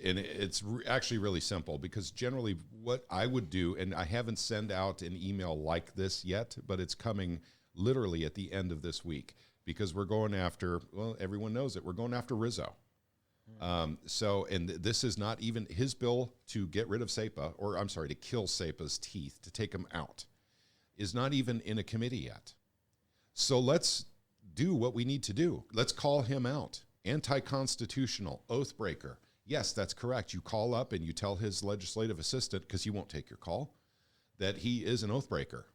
And it's actually really simple, because generally what I would do, and I haven't sent out an email like this yet, but it's coming literally at the end of this week, because we're going after, well, everyone knows it, we're going after Rizzo. This is not even his bill to get rid of SAPA, or I'm sorry, to kill SAPA's teeth, to take them out, is not even in a committee yet. So let's do what we need to do. Let's call him out. Anti-constitutional, oath breaker. Yes, that's correct. You call up and you tell his legislative assistant, because he won't take your call, that he is an oath breaker,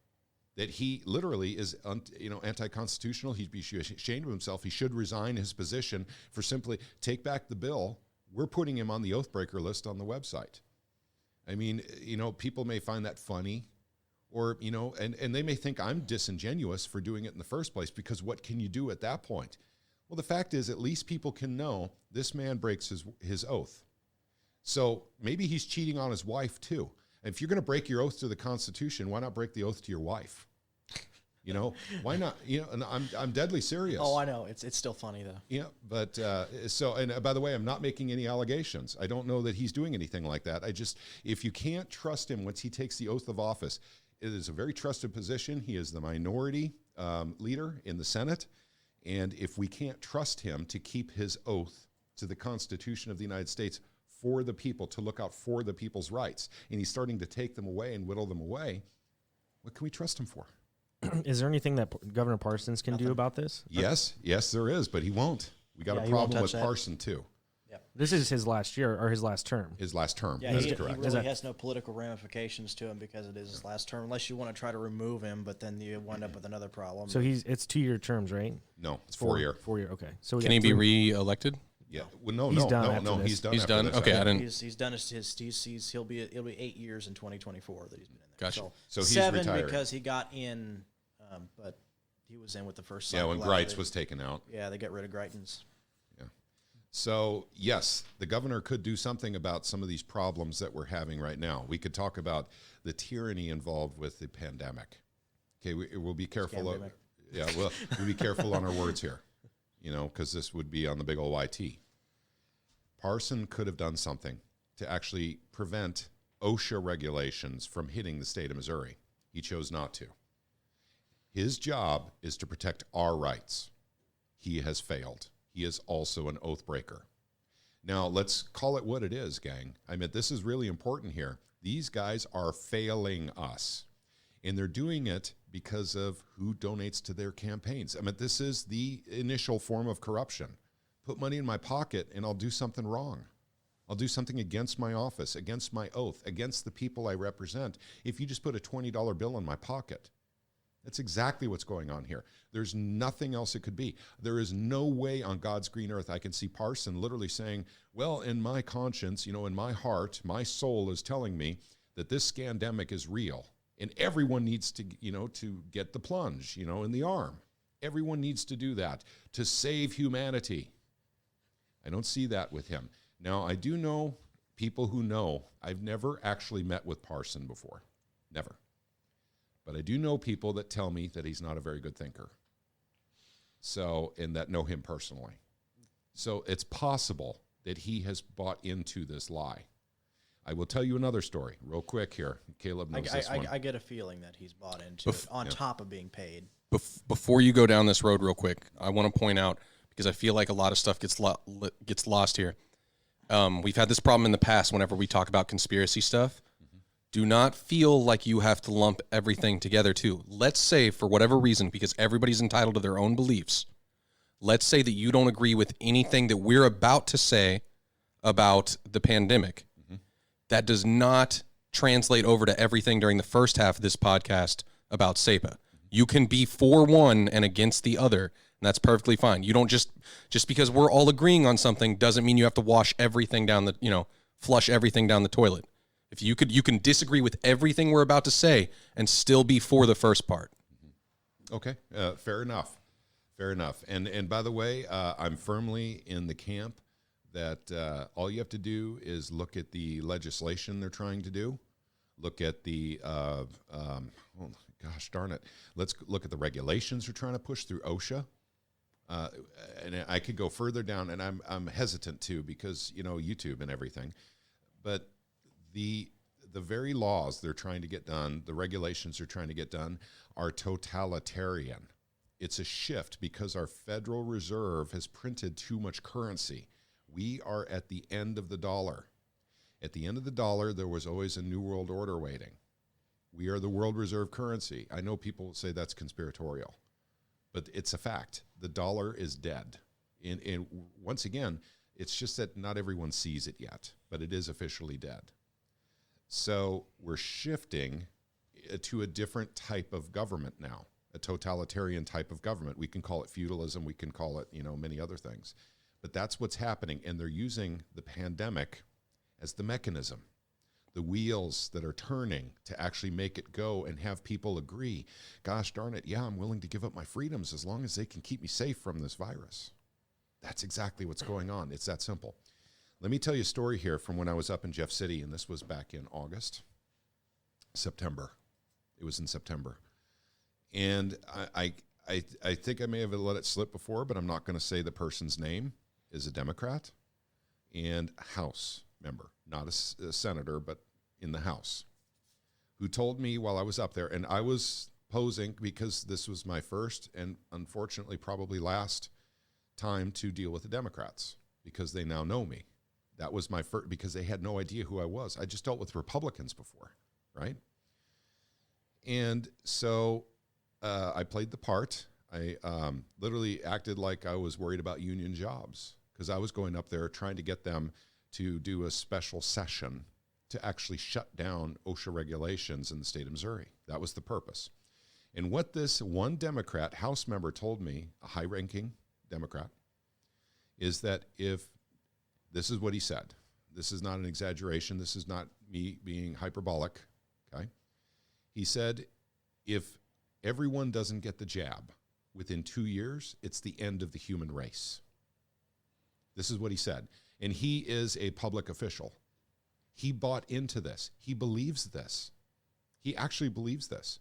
that he literally is anti-constitutional. He'd be ashamed of himself. He should resign his position for simply take back the bill. We're putting him on the oath breaker list on the website. I mean, people may find that funny, or, and they may think I'm disingenuous for doing it in the first place, because what can you do at that point? Well, the fact is, at least people can know this man breaks his oath. So maybe he's cheating on his wife too. And if you're going to break your oath to the Constitution, why not break the oath to your wife? Why not? And I'm deadly serious. Oh, I know. It's still funny though. Yeah, but by the way, I'm not making any allegations. I don't know that he's doing anything like that. If you can't trust him once he takes the oath of office, it is a very trusted position. He is the minority leader in the Senate. And if we can't trust him to keep his oath to the Constitution of the United States for the people, to look out for the people's rights, and he's starting to take them away and whittle them away, what can we trust him for? Is there anything that Governor Parsons can do about this? Yes, there is, but he won't. We got a problem with Parsons too. Yep. This is his last year, or his last term. His last term. Yeah, that's he correct. really has no political ramifications to him because it is his last term, unless you want to try to remove him, but then you wind up with another problem. So it's 2-year terms, right? No, it's 4-year. 4-year, okay. So can he be re-elected? Yeah. Well, no. He's He's done. He's done. This. Okay, I didn't. He's done it'll be 8 years in 2024 that he's been in there. Gotcha. So he's 7 retired. because he got in, but he was in with the first. Yeah, when cycle. Greitz was taken out. Yeah, they got rid of Greitens. Yeah. So yes, the governor could do something about some of these problems that we're having right now. We could talk about the tyranny involved with the pandemic. Okay, we'll be careful. We'll be careful on our words here. Because this would be on the big old YT. Parson could have done something to actually prevent OSHA regulations from hitting the state of Missouri. He chose not to. His job is to protect our rights. He has failed. He is also an oath breaker. Now, let's call it what it is, gang. I mean, this is really important here. These guys are failing us. And they're doing it because of who donates to their campaigns. I mean, this is the initial form of corruption. Put money in my pocket and I'll do something wrong. I'll do something against my office, against my oath, against the people I represent. If you just put a $20 bill in my pocket, that's exactly what's going on here. There's nothing else it could be. There is no way on God's green earth I can see Parson literally saying, well, in my conscience, in my heart, my soul is telling me that this scandemic is real. And everyone needs to, to get the plunge, in the arm. Everyone needs to do that to save humanity. I don't see that with him. Now, I do know people who know. I've never actually met with Parson before. Never. But I do know people that tell me that he's not a very good thinker. So, and that know him personally. So it's possible that he has bought into this lie. I will tell you another story real quick here. Kaleb knows this one. I get a feeling that he's bought into it on top of being paid. Before you go down this road real quick, I want to point out, because I feel like a lot of stuff gets lost here. We've had this problem in the past whenever we talk about conspiracy stuff. Do not feel like you have to lump everything together, too. Let's say, for whatever reason, because everybody's entitled to their own beliefs, let's say that you don't agree with anything that we're about to say about the pandemic. That does not translate over to everything during the first half of this podcast about SAPA. You can be for one and against the other, and that's perfectly fine. You don't just because we're all agreeing on something doesn't mean you have to wash everything down flush everything down the toilet. If you can disagree with everything we're about to say and still be for the first part. Okay, fair enough. Fair enough. And by the way, I'm firmly in the camp that all you have to do is look at the legislation they're trying to do. Look at the, gosh darn it. Let's look at the regulations they're trying to push through OSHA. And I could go further down, and I'm hesitant to because, YouTube and everything. But the very laws they're trying to get done, the regulations they're trying to get done, are totalitarian. It's a shift because our Federal Reserve has printed too much currency. We are at the end of the dollar. At the end of the dollar, there was always a new world order waiting. We are the world reserve currency. I know people say that's conspiratorial, but it's a fact. The dollar is dead. And once again, it's just that not everyone sees it yet, but it is officially dead. So we're shifting to a different type of government now, a totalitarian type of government. We can call it feudalism. We can call it, many other things. But that's what's happening, and they're using the pandemic as the mechanism, the wheels that are turning to actually make it go and have people agree, gosh darn it, yeah, I'm willing to give up my freedoms as long as they can keep me safe from this virus. That's exactly what's going on. It's that simple. Let me tell you a story here from when I was up in Jeff City, and this was back in September. It was in September. And I think I may have let it slip before, but I'm not going to say the person's name. Is a Democrat and House member, not a senator, but in the House, who told me while I was up there, and I was posing because this was my first and unfortunately probably last time to deal with the Democrats because they now know me. That was my first, because they had no idea who I was. I just dealt with Republicans before, right? And so I played the part. I literally acted like I was worried about union jobs because I was going up there trying to get them to do a special session to actually shut down OSHA regulations in the state of Missouri. That was the purpose. And what this one Democrat House member told me, a high-ranking Democrat, is that if, this is what he said, this is not an exaggeration, this is not me being hyperbolic, okay? He said, if everyone doesn't get the jab within 2 years, it's the end of the human race. This is what he said. And he is a public official. He bought into this. He believes this. He actually believes this.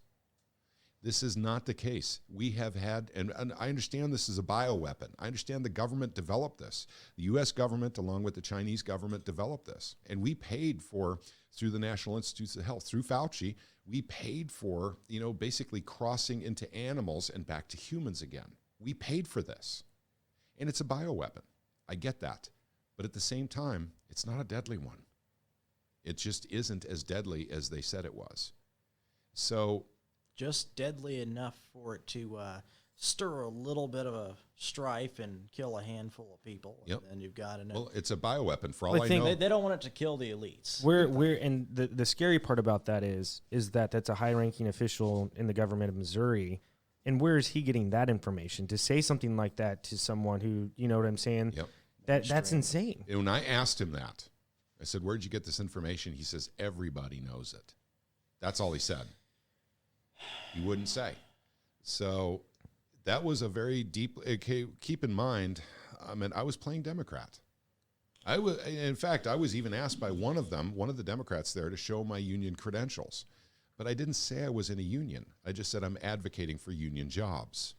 This is not the case. We have had, and I understand this is a bioweapon. I understand the government developed this. The U.S. government, along with the Chinese government, developed this. And we paid for, through the National Institutes of Health, through Fauci, we paid for, basically crossing into animals and back to humans again. We paid for this. And it's a bioweapon. I get that. But at the same time, it's not a deadly one. It just isn't as deadly as they said it was. So, just deadly enough for it to stir a little bit of a strife and kill a handful of people. Yep. And then you've got enough. Well, it's a bioweapon for all Well, I I think know. They don't want it to kill the elites. And the scary part about that is that that's a high-ranking official in the government of Missouri. And where is he getting that information to say something like that to someone who, you know what I'm saying? Yep. That's insane. And when I asked him that, I said, where'd you get this information? He says, everybody knows it. That's all he said. He wouldn't say. So that was a very deep, okay, keep in mind, I was playing Democrat. In fact, I was even asked by one of the Democrats there, to show my union credentials. But I didn't say I was in a union. I just said I'm advocating for union jobs.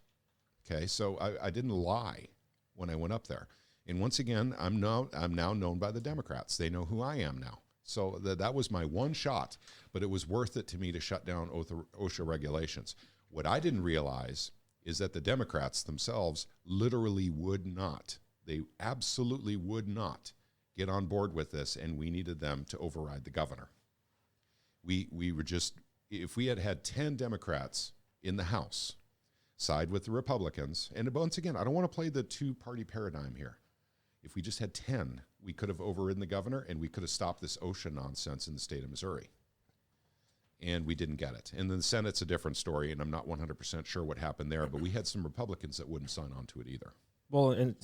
Okay, so I didn't lie when I went up there. And once again, I'm now known by the Democrats. They know who I am now. So that was my one shot, but it was worth it to me to shut down OSHA regulations. What I didn't realize is that the Democrats themselves literally would not. They absolutely would not get on board with this, and we needed them to override the governor. We were just, if we had had 10 Democrats in the House side with the Republicans, and once again, I don't want to play the two-party paradigm here. If we just had 10, we could have overridden the governor, and we could have stopped this OSHA nonsense in the state of Missouri. And we didn't get it. And then the Senate's a different story, and I'm not 100% sure what happened there, but we had some Republicans that wouldn't sign on to it either. Well, and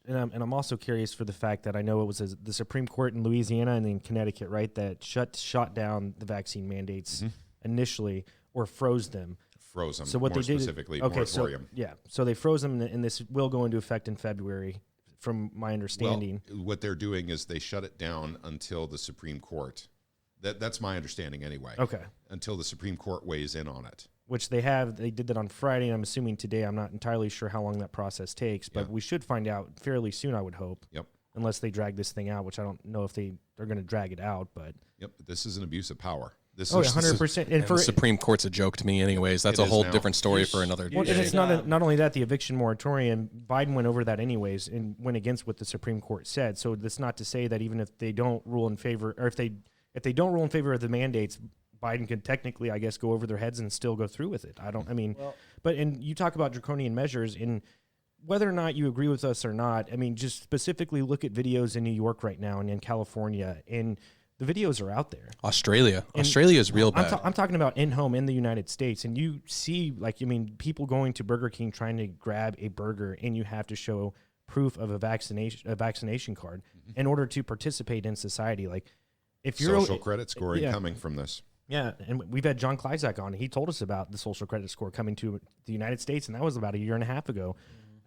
I'm also curious for the fact that I know it was the Supreme Court in Louisiana and in Connecticut, right, that shot down the vaccine mandates initially, or froze them. Froze them. So what more they did, specifically, okay, moratorium. So they froze them, and this will go into effect in February, from my understanding. Well, what they're doing is they shut it down until the Supreme Court. That's my understanding anyway. Okay. Until the Supreme Court weighs in on it. Which they did that on Friday, and I'm assuming today. I'm not entirely sure how long that process takes, but we should find out fairly soon, I would hope. Yep. Unless they drag this thing out, which I don't know if they're going to drag it out, but. Yep. This is an abuse of power. This 100%. And the Supreme Court's a joke to me anyways. That's a whole different story for another day. And it's not only that, the eviction moratorium, Biden went over that anyways and went against what the Supreme Court said. So that's not to say that even if they don't rule in favor, or if they don't rule in favor of the mandates, Biden could technically, I guess, go over their heads and still go through with it. And you talk about draconian measures, and whether or not you agree with us or not, I mean, just specifically look at videos in New York right now and in California, and the videos are out there. Australia is real bad. I'm talking about in-home in the United States, and you see, people going to Burger King trying to grab a burger, and you have to show proof of a vaccination card in order to participate in society. Like, if you're social credit scoring coming from this. Yeah, and we've had John Kleizak on. He told us about the social credit score coming to the United States, and that was about a year and a half ago.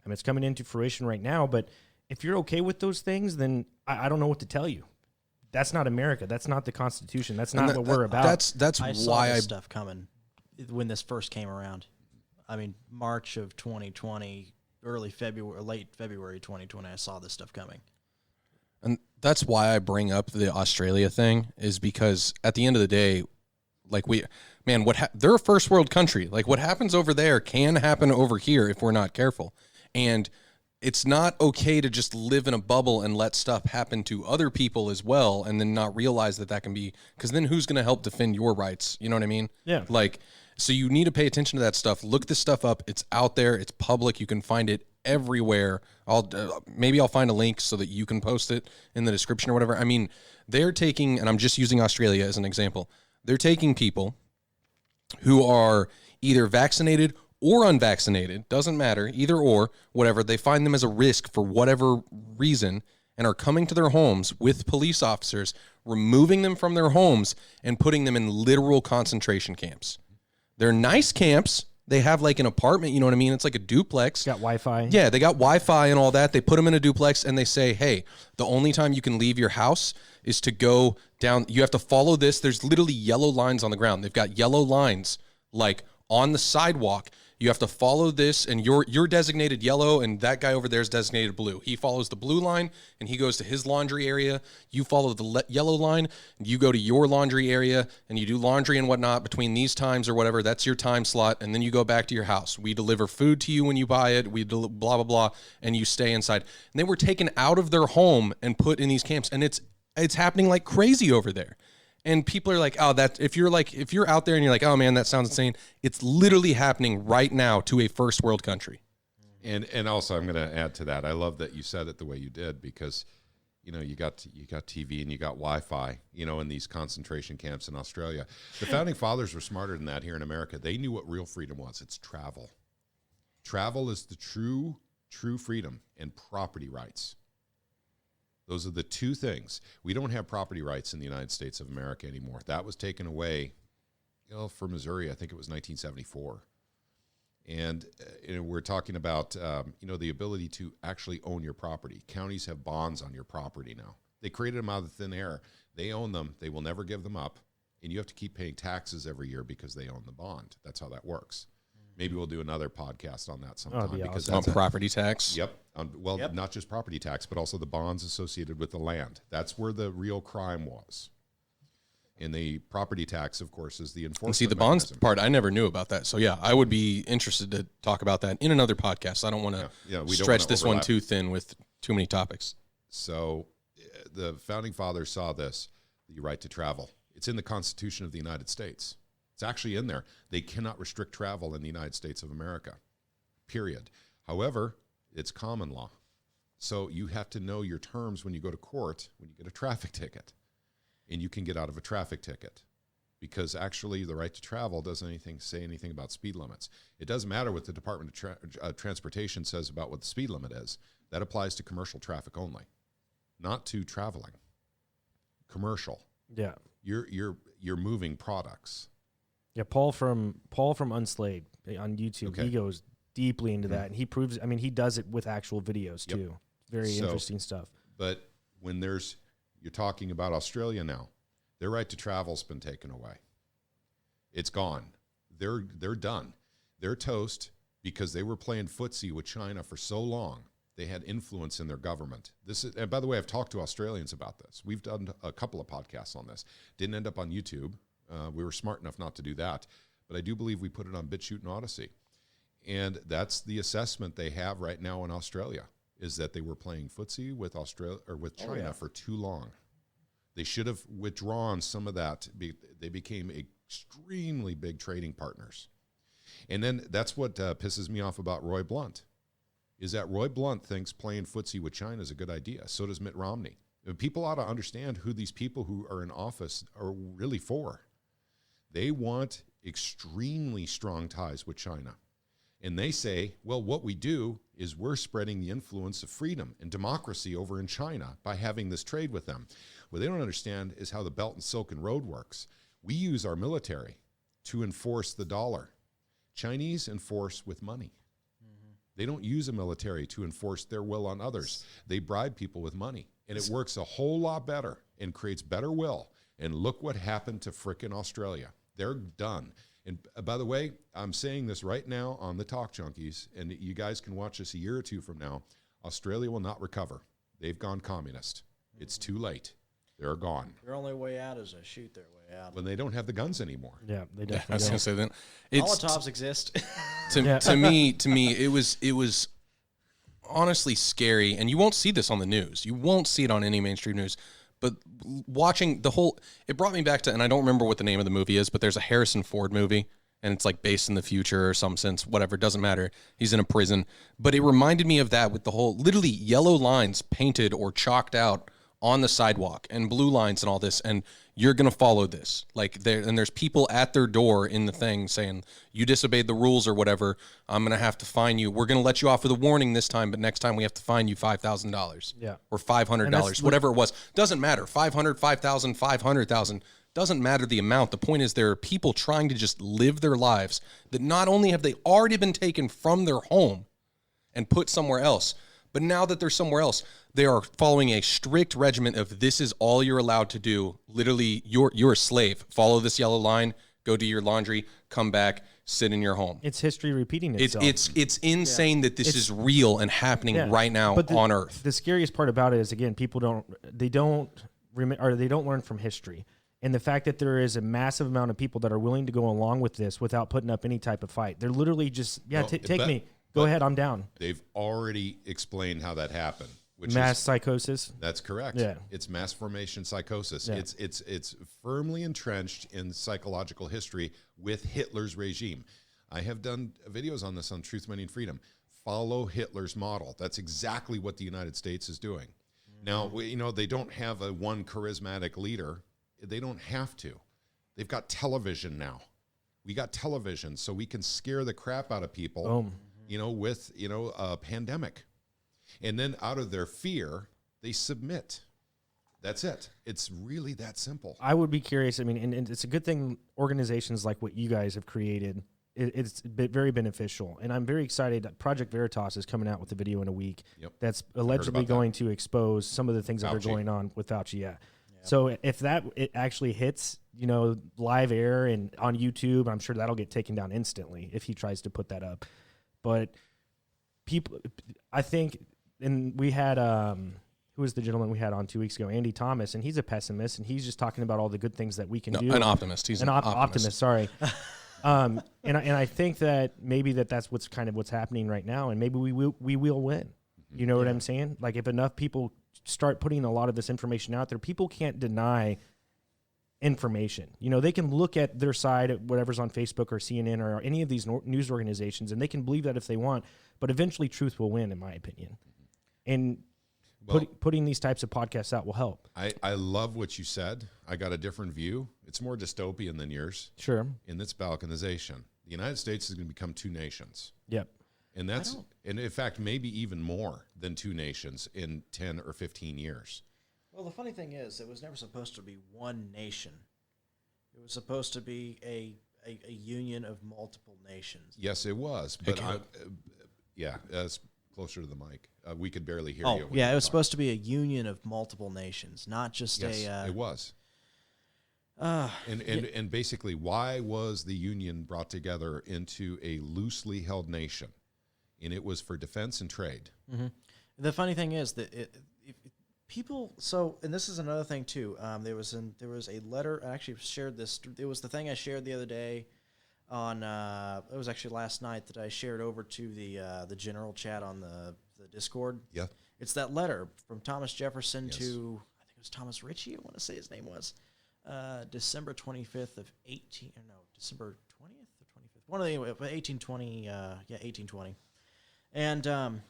I mean, it's coming into fruition right now, but if you're okay with those things, then I don't know what to tell you. That's not America. That's not the Constitution. That's not what we're about. That's I saw why this stuff coming when this first came around. I mean, March of 2020, late February 2020, I saw this stuff coming. And that's why I bring up the Australia thing, is because at the end of the day, they're a first world country. Like, what happens over there can happen over here if we're not careful. And it's not okay to just live in a bubble and let stuff happen to other people as well, and then not realize that can be, because then who's going to help defend your rights? You know what I mean? Yeah. So you need to pay attention to that stuff. Look this stuff up. It's out there. It's public. You can find it everywhere. Maybe I'll find a link so that you can post it in the description or whatever. I mean, they're taking, and I'm just using Australia as an example, they're taking people who are either vaccinated or unvaccinated, doesn't matter, either or, whatever. They find them as a risk for whatever reason and are coming to their homes with police officers, removing them from their homes and putting them in literal concentration camps. They're nice camps. They have like an apartment, you know what I mean? It's like a duplex. Got Wi-Fi. Yeah, they got Wi-Fi and all that. They put them in a duplex and they say, hey, the only time you can leave your house is to go down. You have to follow this. There's literally yellow lines on the ground. They've got yellow lines like on the sidewalk. You have to follow this, and you're designated yellow, and that guy over there is designated blue. He follows the blue line, and he goes to his laundry area. You follow the yellow line, and you go to your laundry area, and you do laundry and whatnot between these times or whatever. That's your time slot, and then you go back to your house. We deliver food to you when you buy it. We blah, blah, blah, and you stay inside. And they were taken out of their home and put in these camps, and it's happening like crazy over there. And people are like, oh, if you're out there and you're like, oh man, that sounds insane. It's literally happening right now to a first world country. And also, I'm going to add to that. I love that you said it the way you did, because, you got TV and you got Wi-Fi, in these concentration camps in Australia. The founding fathers were smarter than that here in America. They knew what real freedom was. It's travel. Travel is the true freedom, and property rights. Those are the two things. We don't have property rights in the United States of America anymore. That was taken away, for Missouri, I think it was 1974. And we're talking about, the ability to actually own your property. Counties have bonds on your property now. They created them out of thin air. They own them. They will never give them up. And you have to keep paying taxes every year because they own the bond. That's how that works. Maybe we'll do another podcast on that sometime. Because on property tax? Yep. Not just property tax, but also the bonds associated with the land. That's where the real crime was. And the property tax, of course, is the enforcement And see, the bonds part, I never knew about that. So, yeah, I would be interested to talk about that in another podcast. I don't want to stretch this one too thin with too many topics. So the Founding Fathers saw this, the right to travel. It's in the Constitution of the United States. It's actually in there. They cannot restrict travel in the United States of America, period. However, it's common law. So you have to know your terms when you go to court, when you get a traffic ticket. And you can get out of a traffic ticket because actually the right to travel doesn't say anything about speed limits. It doesn't matter what the Department of Transportation says about what the speed limit is. That applies to commercial traffic only, not to traveling. Commercial. Yeah. You're moving products. Yeah, Paul from Unslayed on YouTube, Okay. he goes deeply into that, and he proves. I mean, he does it with actual videos too. Very interesting stuff. But when you're talking about Australia now, their right to travel's been taken away. It's gone. They're done. They're toast because they were playing footsie with China for so long. They had influence in their government. And by the way, I've talked to Australians about this. We've done a couple of podcasts on this. Didn't end up on YouTube. We were smart enough not to do that. But I do believe we put it on BitChute and Odyssey. And that's the assessment they have right now in Australia, is that they were playing footsie with China for too long. They should have withdrawn some of that. They became extremely big trading partners. And then that's what pisses me off about Roy Blunt, is that Roy Blunt thinks playing footsie with China is a good idea. So does Mitt Romney. And people ought to understand who these people who are in office are really for. They want extremely strong ties with China. And they say, well, what we do is we're spreading the influence of freedom and democracy over in China by having this trade with them. What they don't understand is how the Belt and Silken Road works. We use our military to enforce the dollar. Chinese enforce with money. Mm-hmm. They don't use a military to enforce their will on others. They bribe people with money. And it works a whole lot better and creates better will. And look what happened to frickin' Australia. They're done. And by the way, I'm saying this right now on the Talk Junkies, and you guys can watch this a year or two from now. Australia will not recover. They've gone communist. It's too late. They're gone. Their only way out is to shoot their way out. When they don't have the guns anymore. Yeah, they definitely I was don't. going to say that. Molotovs exist. To me, it was honestly scary, and you won't see this on the news. You won't see it on any mainstream news. But watching it brought me back to, and I don't remember what the name of the movie is, but there's a Harrison Ford movie, and it's like based in the future or some sense, whatever, it doesn't matter. He's in a prison. But it reminded me of that with the whole, literally yellow lines painted or chalked out on the sidewalk and blue lines and all this, and you're going to follow this. There's people at their door in the thing saying, you disobeyed the rules or whatever, I'm going to have to fine you. We're going to let you off with a warning this time, but next time we have to fine you $5,000. Yeah. Or $500, whatever it was. Doesn't matter. 500, 5,000, 500,000. Doesn't matter the amount. The point is there are people trying to just live their lives that not only have they already been taken from their home and put somewhere else, but now that they're somewhere else, they are following a strict regimen of this is all you're allowed to do. Literally, you're a slave. Follow this yellow line, go do your laundry, come back, sit in your home. It's history repeating itself. It's insane that this is real and happening right now on Earth. The scariest part about it is, again, people don't learn from history. And the fact that there is a massive amount of people that are willing to go along with this without putting up any type of fight. They're literally just, take me. Go ahead, I'm down. They've already explained how that happened. Mass psychosis. That's correct. Yeah. It's mass formation psychosis. Yeah. It's firmly entrenched in psychological history with Hitler's regime. I have done videos on this on Truth, Money, and Freedom. Follow Hitler's model. That's exactly what the United States is doing. Mm-hmm. Now, they don't have a one charismatic leader. They don't have to. They've got television now. We got television, so we can scare the crap out of people, with a pandemic. And then out of their fear, they submit. That's it. It's really that simple. I would be curious. I mean, and it's a good thing organizations like what you guys have created it's very beneficial. And I'm very excited that Project Veritas is coming out with a video in a week that's allegedly going to expose some of the things that are going on with Fauci. Yeah. So if it actually hits, live air and on YouTube, I'm sure that'll get taken down instantly if he tries to put that up. But people, I think, and we had, who was the gentleman we had on 2 weeks ago? Andy Thomas, and he's a pessimist, and he's just talking about all the good things that we can do. An optimist. He's an optimist. Sorry. And I think that maybe that's what's happening right now, and maybe we will win. You know what I'm saying? Like if enough people start putting a lot of this information out there, people can't deny information. They can look at their side, at whatever's on Facebook or CNN or any of these news organizations, and they can believe that if they want, but eventually truth will win, in my opinion. And putting these types of podcasts out will help. I love what you said. I got a different view. It's more dystopian than yours. Sure. And it's balkanization. The United States is going to become two nations. Yep. And and in fact, maybe even more than two nations in 10 or 15 years. Well, the funny thing is, it was never supposed to be one nation. It was supposed to be a union of multiple nations. Yes, it was. But it's closer to the mic. We could barely hear you. Yeah, it was supposed to be a union of multiple nations, not just it was. And basically, why was the Union brought together into a loosely held nation? And it was for defense and trade. Mm-hmm. The funny thing is that people. So, and this is another thing too. There was a letter. I actually shared this. It was the thing I shared the other day. On it was actually last night that I shared over to the general chat on the Discord. Yeah, it's that letter from Thomas Jefferson to, I think it was Thomas Ritchie. I want to say his name was. December 25th of December 20th or 25th. One of the 1820. 1820. And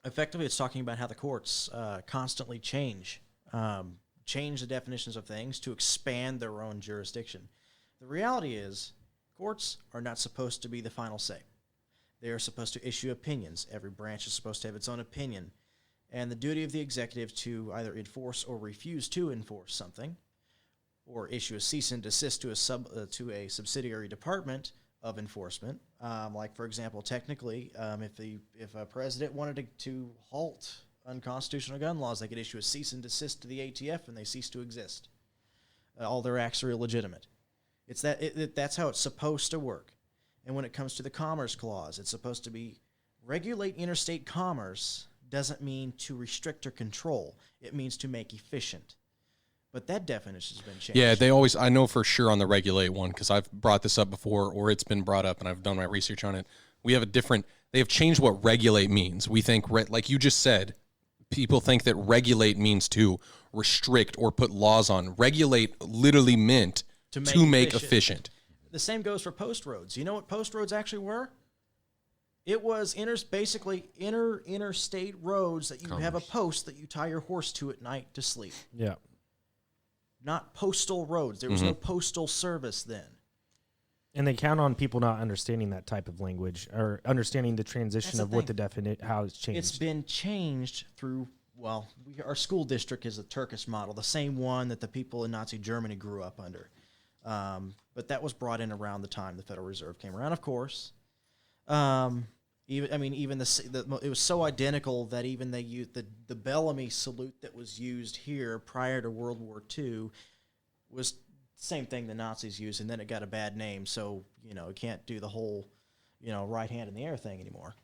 effectively, it's talking about how the courts constantly change the definitions of things to expand their own jurisdiction. The reality is, courts are not supposed to be the final say. They are supposed to issue opinions. Every branch is supposed to have its own opinion. And the duty of the executive to either enforce or refuse to enforce something, or issue a cease and desist to a subsidiary department of enforcement. Like, for example, technically, if a president wanted to halt unconstitutional gun laws, they could issue a cease and desist to the ATF, and they cease to exist. All their acts are illegitimate. That's how it's supposed to work. And when it comes to the Commerce Clause, it's supposed to be regulate interstate commerce doesn't mean to restrict or control. It means to make efficient. But that definition has been changed. Yeah, I know for sure on the regulate one, because I've brought this up before, or it's been brought up, and I've done my research on it. They have changed what regulate means. We think, like you just said, people think that regulate means to restrict or put laws on. Regulate literally meant to make efficient. The same goes for post roads. You know what post roads actually were? It was basically interstate roads that you have a post that you tie your horse to at night to sleep. Yeah. Not postal roads. There was no postal service then. And they count on people not understanding that type of language or understanding the transition of what the definition, how it's changed. It's been changed through, our school district is a Turkish model, the same one that the people in Nazi Germany grew up under. But that was brought in around the time the Federal Reserve came around, of course. It was so identical that even they used the Bellamy salute that was used here prior to World War II was the same thing the Nazis used, and then it got a bad name, so it can't do the whole right hand in the air thing anymore.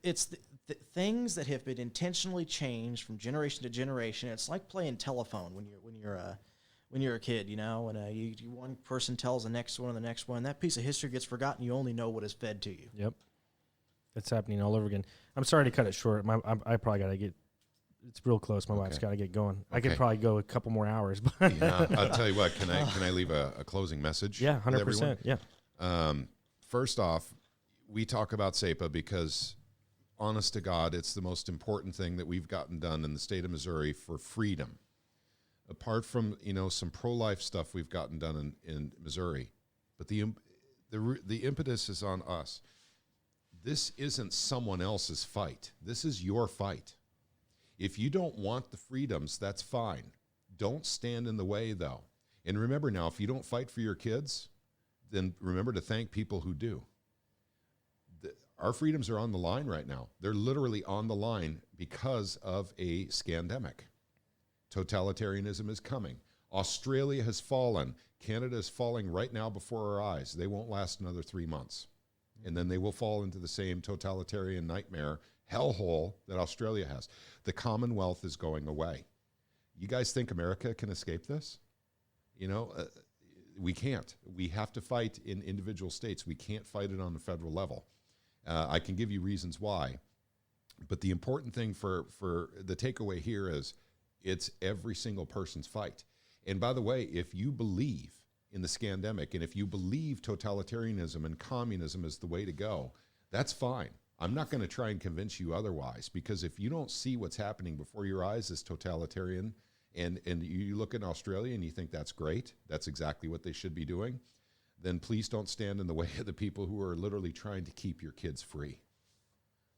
It's the things that have been intentionally changed from generation to generation. It's like playing telephone when you're a kid, and one person tells the next one and the next one, that piece of history gets forgotten. You only know what is fed to you. Yep. It's happening all over again. I'm sorry to cut it short. I probably got to get, it's real close. My wife's got to get going. I could probably go a couple more hours. But yeah, I'll tell you what, can I leave a closing message? Yeah, 100%. Yeah. First off, we talk about SAPA because, honest to God, it's the most important thing that we've gotten done in the state of Missouri for freedom. Apart from, some pro-life stuff we've gotten done in Missouri, but the impetus is on us. This isn't someone else's fight. This is your fight. If you don't want the freedoms, that's fine. Don't stand in the way, though. And remember now, if you don't fight for your kids, then remember to thank people who do. Our freedoms are on the line right now. They're literally on the line because of a scandemic. Totalitarianism is coming. Australia has fallen. Canada is falling right now before our eyes. They won't last another 3 months. And then they will fall into the same totalitarian nightmare hellhole that Australia has. The Commonwealth is going away. You guys think America can escape this? We can't. We have to fight in individual states. We can't fight it on the federal level. I can give you reasons why. But the important thing for the takeaway here is it's every single person's fight. And by the way, if you believe in the scandemic and if you believe totalitarianism and communism is the way to go, that's fine. I'm not going to try and convince you otherwise, because if you don't see what's happening before your eyes as totalitarian, and you look at Australia and you think that's great, that's exactly what they should be doing, then please don't stand in the way of the people who are literally trying to keep your kids free.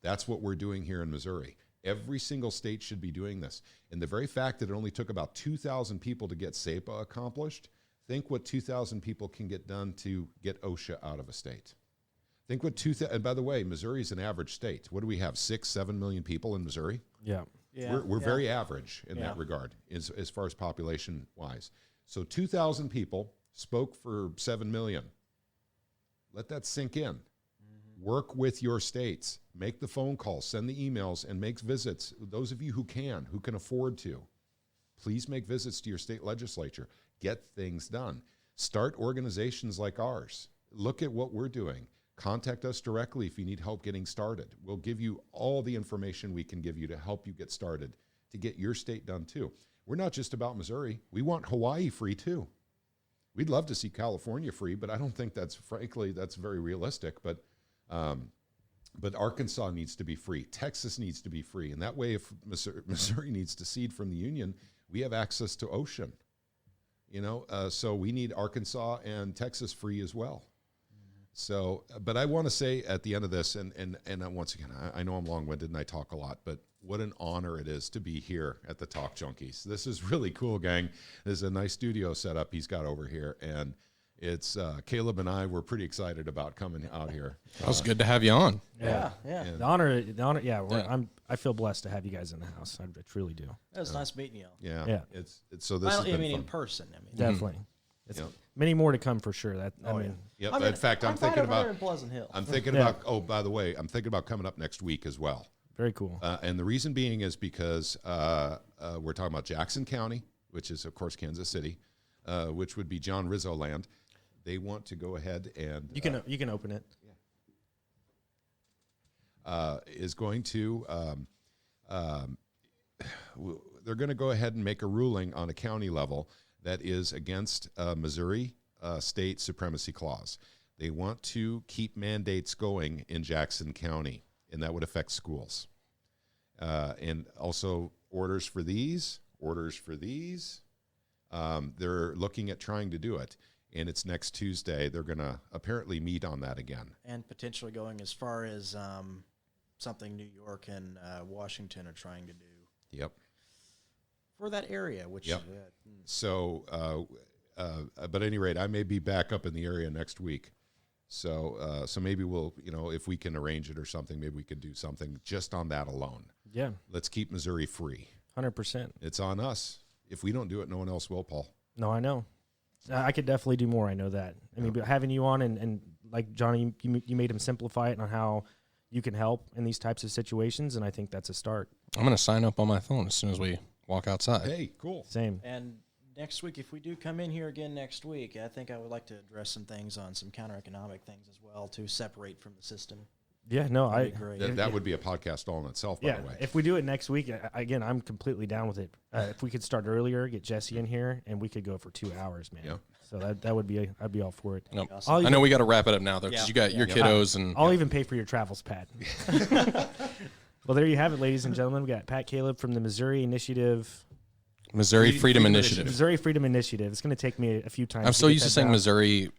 That's what we're doing here in Missouri. Every single state should be doing this. And the very fact that it only took about 2,000 people to get SAPA accomplished, think what 2,000 people can get done to get OSHA out of a state. Think what and by the way, Missouri is an average state. What do we have, 6-7 million people in Missouri? Yeah. We're very average in that regard, as far as population-wise. So 2,000 people spoke for 7 million. Let that sink in. Work with your states. Make the phone calls, send the emails, and make visits. Those of you who can afford to, please make visits to your state legislature. Get things done. Start organizations like ours. Look at what we're doing. Contact us directly if you need help getting started. We'll give you all the information we can give you to help you get started, to get your state done too. We're not just about Missouri. We want Hawaii free too. We'd love to see California free, but I don't think that's very realistic. But Arkansas needs to be free. Texas needs to be free. And that way, if Missouri needs to cede from the Union, we have access to ocean. So we need Arkansas and Texas free as well. So, but I want to say at the end of this, and once again, I know I'm long-winded and I talk a lot, but what an honor it is to be here at the Talk Junkies. This is really cool, gang. There's a nice studio setup he's got over here, and it's Kaleb and I were pretty excited about coming out here. That was good to have you on. Yeah. The honor. Yeah. I feel blessed to have you guys in the house. I truly do. It was nice meeting you. Yeah. It's so this. I mean, in person. Definitely. Many more to come for sure. Yep. In fact, I'm thinking about in Pleasant Hill. I'm thinking about. Oh, by the way, I'm thinking about coming up next week as well. Very cool. And the reason being is because we're talking about Jackson County, which is of course Kansas City, which would be John Rizzo land. They want to go ahead and you can open it. Is going to they're going to go ahead and make a ruling on a county level that is against Missouri state supremacy clause. They want to keep mandates going in Jackson County, and that would affect schools. And also orders for these. They're looking at trying to do it. And it's next Tuesday. They're going to apparently meet on that again. And potentially going as far as something New York and Washington are trying to do. Yep. For that area, which... Yep. So, but at any rate, I may be back up in the area next week. So maybe we'll, if we can arrange it or something, maybe we could do something just on that alone. Yeah. Let's keep Missouri free. 100%. It's on us. If we don't do it, no one else will, Paul. No, I know. I could definitely do more. I know that. I mean, but having you on and like Johnny, you made him simplify it on how you can help in these types of situations, and I think that's a start. I'm going to sign up on my phone as soon as we walk outside. Hey, cool. Same. And next week, if we do come in here again next week, I think I would like to address some things on some counter-economic things as well to separate from the system. Yeah, no, that would be a podcast all in itself, by the way. If we do it next week, again, I'm completely down with it. If we could start earlier, get Jesse in here, and we could go for 2 hours, man. Yeah. So that would be, I'd be all for it. Nope. Awesome. I know we got to wrap it up now, though, because you got your kiddos. And I'll even pay for your travels, Pat. Well, there you have it, ladies and gentlemen. We got Pat Kaleb from the Missouri Freedom Initiative. Missouri Freedom Initiative. It's going to take me a few times. I'm so used to saying down. Missouri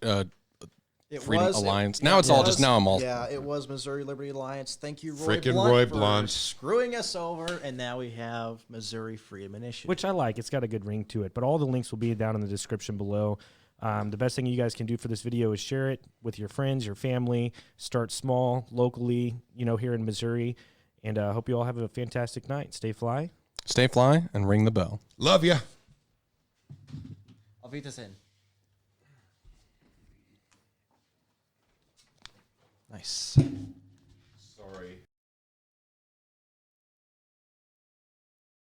Freedom Alliance. Now I'm all. Yeah, it was Missouri Liberty Alliance. Thank you, Frickin' Roy Roy Blunt, Blunt. for screwing us over, and now we have Missouri Freedom Initiative. Which I like. It's got a good ring to it. But all the links will be down in the description below. The best thing you guys can do for this video is share it with your friends, your family. Start small, locally, here in Missouri. And I hope you all have a fantastic night. Stay fly. Stay fly and ring the bell. Love ya. Auf Wiedersehen. Nice.